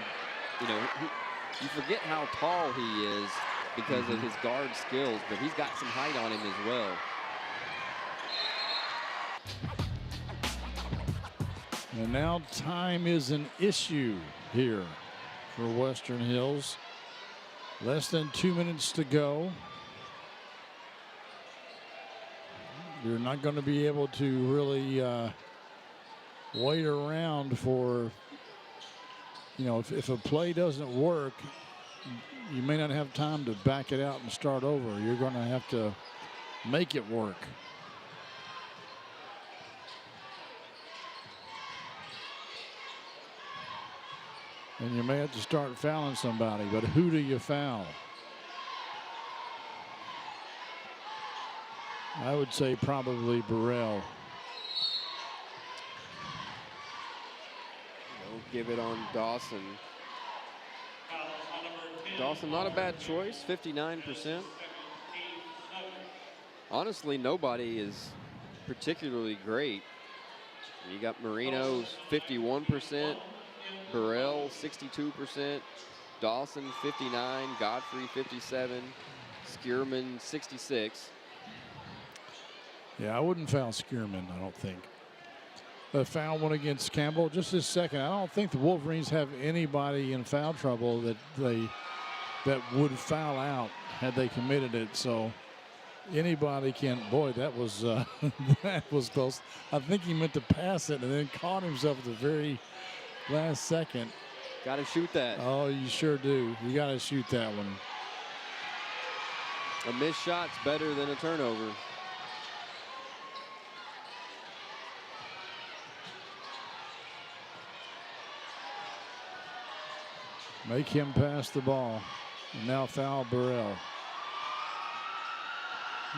you forget how tall he is because of his guard skills, but he's got some height on him as well. And now time is an issue here for Western Hills. Less than 2 minutes to go. You're not going to be able to really wait around for, if a play doesn't work, you may not have time to back it out and start over. You're going to have to make it work. And you may have to start fouling somebody, but who do you foul? I would say probably Burrell. They'll give it on Dawson. Dawson, not a bad choice, 59%. Honestly, nobody is particularly great. You got Marino's 51%. Burrell 62%, Dawson 59, Godfrey 57, Skierman 66. Yeah, I wouldn't foul Skierman, I don't think. The foul one against Campbell, just a second. I don't think the Wolverines have anybody in foul trouble that would foul out had they committed it. So anybody can. Boy, that was that was close. I think he meant to pass it and then caught himself at the very last second. Got to shoot that. Oh, you sure do. You got to shoot that one. A missed shot's better than a turnover. Make him pass the ball. And now foul Burrell.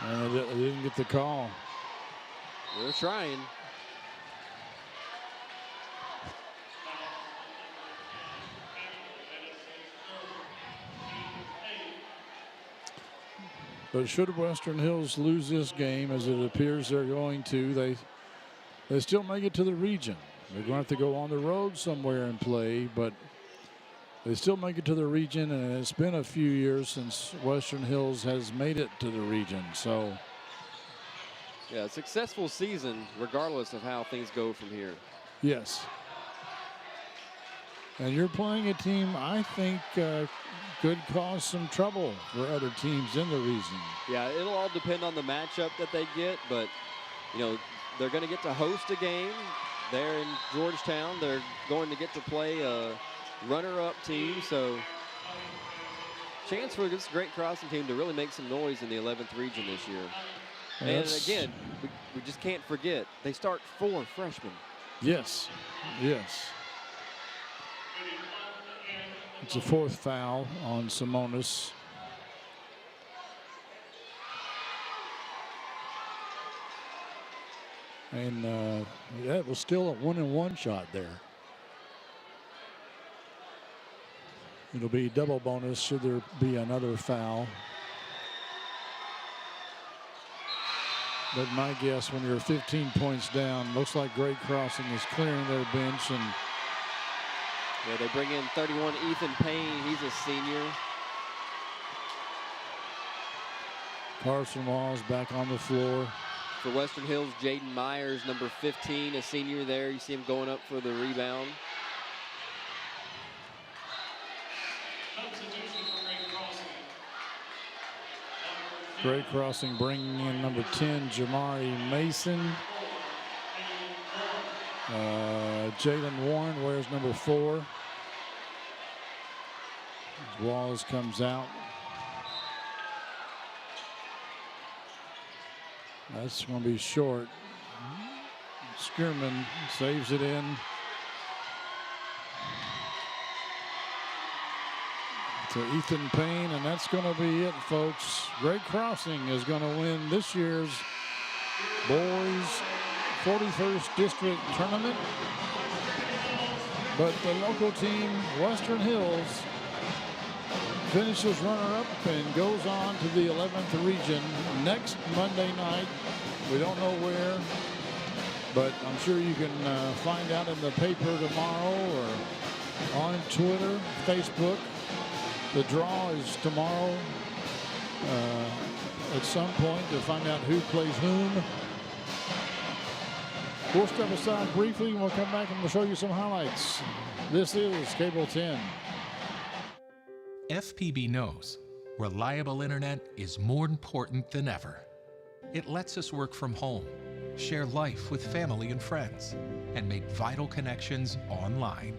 And they didn't get the call. They're trying. But should Western Hills lose this game, as it appears they're going to, they still make it to the region. They're going to have to go on the road somewhere and play, but they still make it to the region, and it's been a few years since Western Hills has made it to the region. So, yeah, a successful season, regardless of how things go from here. yes. And you're playing a team, I think, could cause some trouble for other teams in the region. Yeah, it'll all depend on the matchup that they get, but, you know, they're going to get to host a game there in Georgetown. They're going to get to play a runner-up team, so chance for this Great Crossing team to really make some noise in the 11th region this year. And again, we just can't forget, they start 4 freshmen. Yes, yes. It's a 4th foul on Simonis. And that was still a 1-and-1 shot there. It'll be double bonus should there be another foul. But my guess, when you're 15 points down, looks like Great Crossing is clearing their bench. And yeah, they bring in 31 Ethan Payne. He's a senior. Carson Walls back on the floor. For Western Hills, Jaden Myers, number 15, a senior there. You see him going up for the rebound. Great Crossing bringing in number 10, Jamari Mason. Jalen Warren wears number 4. As Walls comes out. That's going to be short. Skierman saves it in. To Ethan Payne, and that's going to be it, folks. Great Crossing is going to win this year's boys 41st District Tournament. But the local team, Western Hills, finishes runner-up and goes on to the 11th region next Monday night. We don't know where, but I'm sure you can find out in the paper tomorrow or on Twitter, Facebook. The draw is tomorrow at some point to find out who plays whom. We'll step aside briefly and we'll come back and we'll show you some highlights. This is Cable 10. FPB knows reliable internet is more important than ever. It lets us work from home, share life with family and friends, and make vital connections online.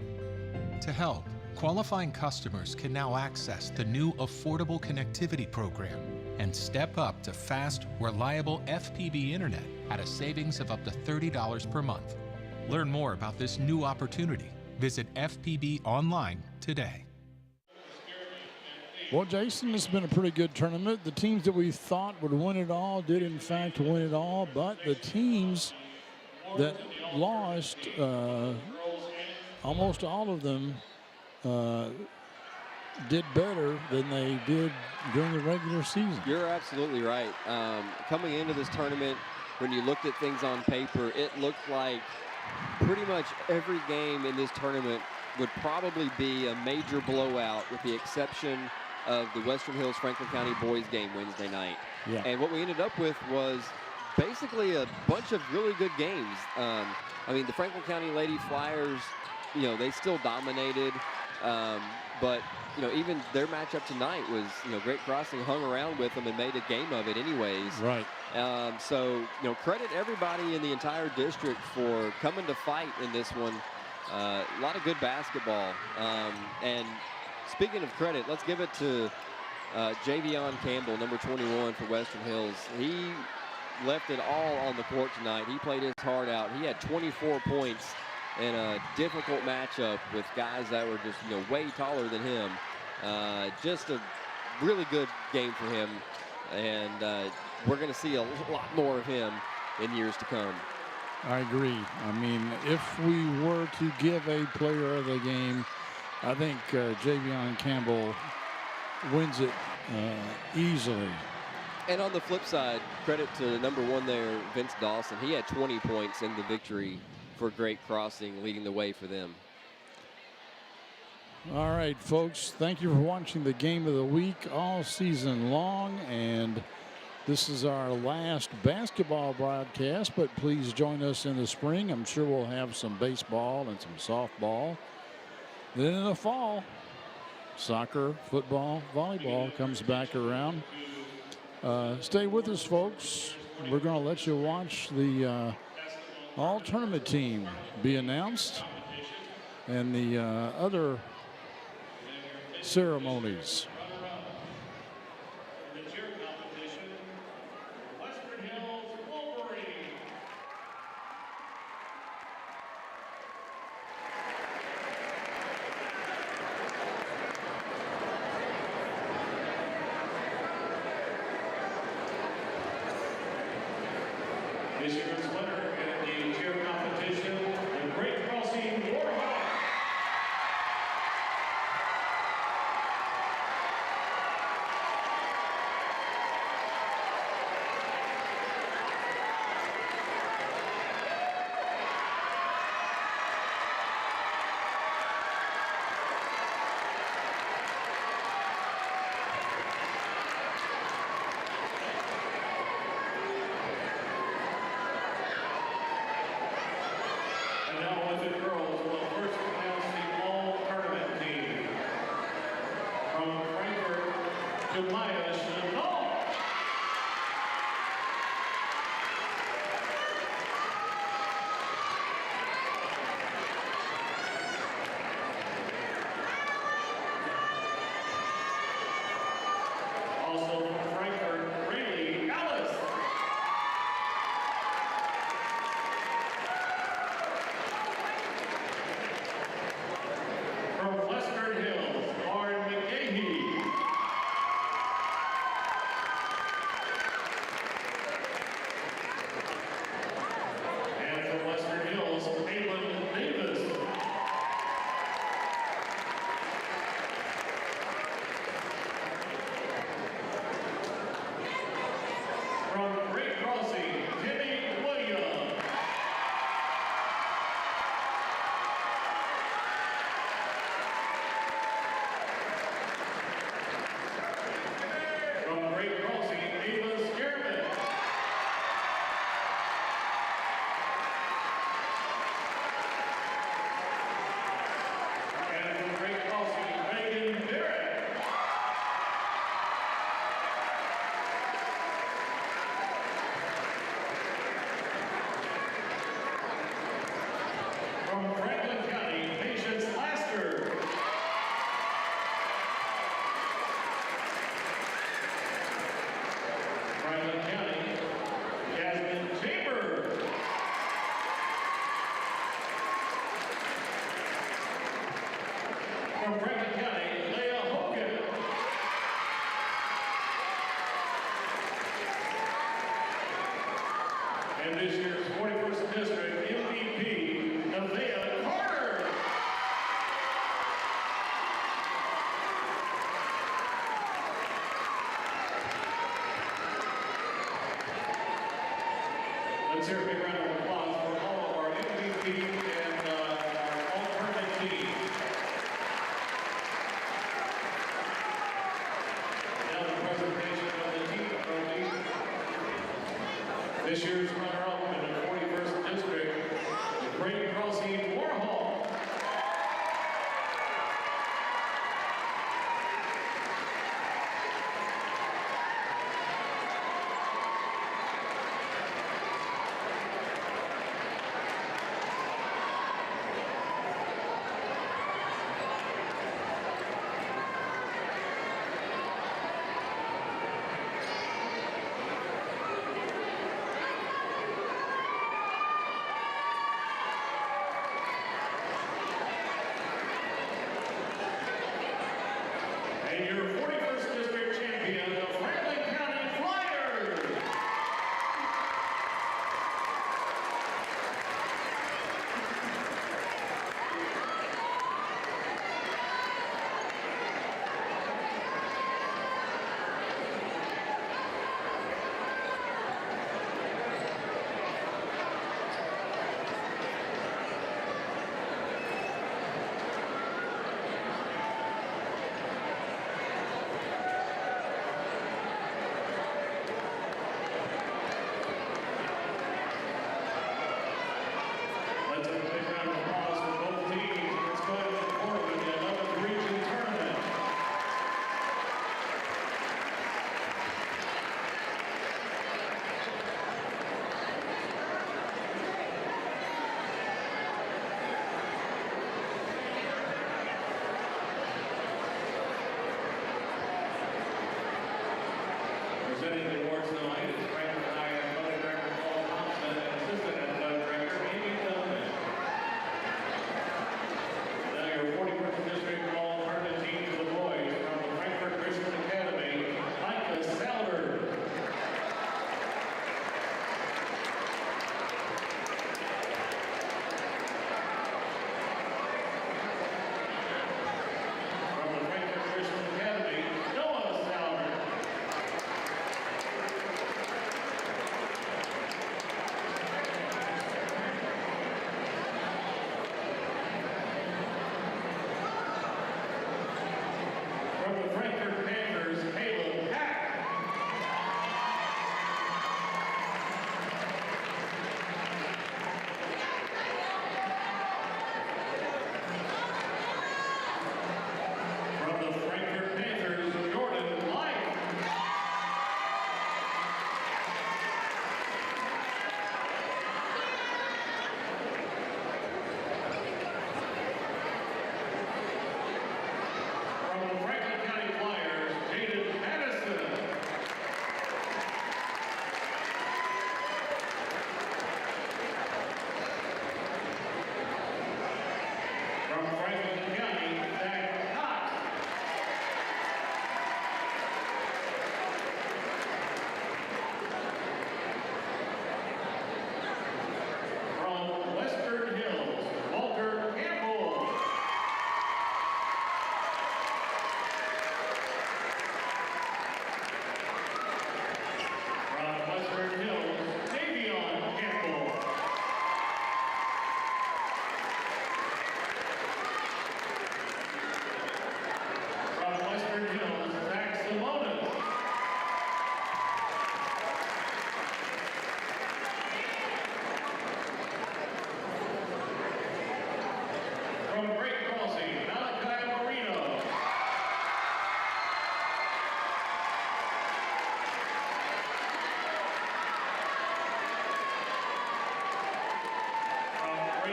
To help, qualifying customers can now access the new Affordable Connectivity Program and step up to fast, reliable FPB internet at a savings of up to $30 per month. Learn more about this new opportunity. Visit FPB online today. Well, Jason, this has been a pretty good tournament. The teams that we thought would win it all did, in fact, win it all. But the teams that lost, almost all of them, did better than they did during the regular season. You're absolutely right. Coming into this tournament, when you looked at things on paper, it looked like pretty much every game in this tournament would probably be a major blowout, with the exception of the Western Hills Franklin County boys game Wednesday night. Yeah. And what we ended up with was basically a bunch of really good games. I mean, the Franklin County Lady Flyers, you know, they still dominated. But, you know, even their matchup tonight was, you know, Great Crossing hung around with them and made a game of it anyways. Right. So, you know, credit everybody in the entire district for coming to fight in this one. A lot of good basketball. And speaking of credit, let's give it to Javion Campbell, number 21 for Western Hills. He left it all on the court tonight. He played his heart out. He had 24 points in a difficult matchup with guys that were just, you know, way taller than him. Just a really good game for him, and we're going to see a lot more of him in years to come. I agree. I mean, if we were to give a player of the game, I think Javion Campbell wins it easily. And on the flip side, credit to number 1 there, Vince Dawson. He had 20 points in the victory for Great Crossing, leading the way for them. All right, folks, thank you for watching the game of the week all season long. And this is our last basketball broadcast, but please join us in the spring. I'm sure we'll have some baseball and some softball. Then in the fall, Soccer, football, volleyball comes back around. Stay with us, folks. We're going to let you watch the all-tournament team be announced and the other ceremonies. This year's winner in the cheer competition, the Great Crossing Warhawks. And now with the girls, we'll first announce the all-tournament team. From Frankfurt to Maya Chanel. Also from Frankfurt, Rayleigh Alice. From Western Hills, Lauren McGahee. And from Western Hills, Caitlin Davis. From Great Crossing, Timmy Williams. From Great Crossing, Ava Skerman. And from Great Crossing, Megan Barrett. From Franklin County, Patience Laster. Franklin County, Jasmine Chamber. From Franklin County, Leah Hogan. And this year's 41st District MVP, Nevaeh Carter. Let's hear a big round of applause for all of our MVP and our all-tournament team. Now the presentation of the team trophy. This year's runner-up in the 41st District, the Great Crossing Warhawks. And your 41st District champion, the Franklin County Flyers.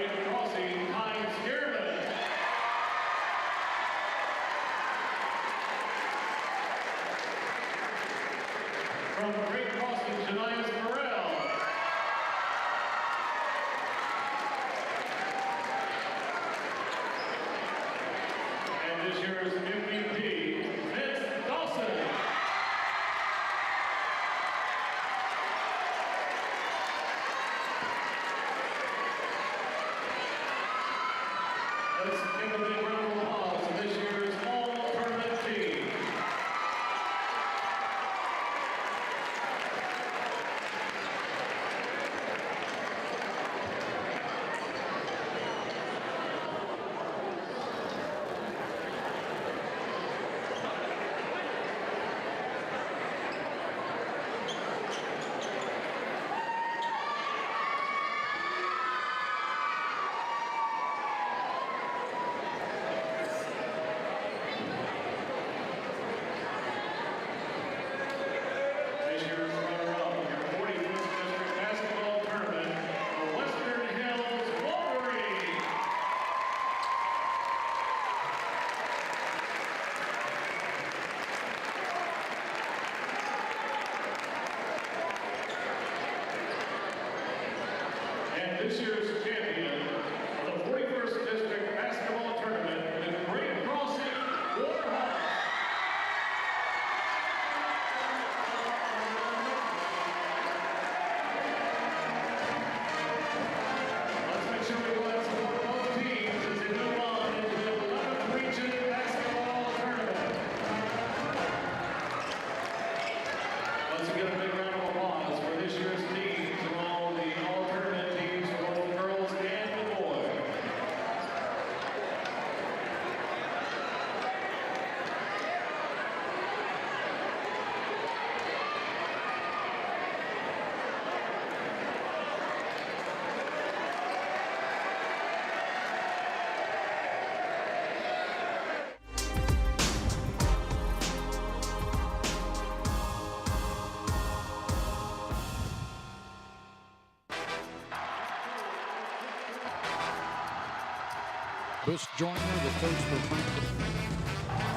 Great Crossing, Ty Spearman. From Great Crossing, Janice Morrell. And this year's MVP, Vince Dawson. Let's give a big round of applause to this year's all-tournament team. This year's runner-up in your 45th District Basketball Tournament, the Western Hills Wolverines. And this year's champion of the 41st District Basketball Tournament, the Great Crossing Warhawks. Let's make sure we go ahead and support both teams as they move on into the 11th Region Basketball Tournament. Once again, a big round of applause for this year's teams and all the all-tournament teams for both the girls and the boys. Bush Joyner, the coach for Franklin.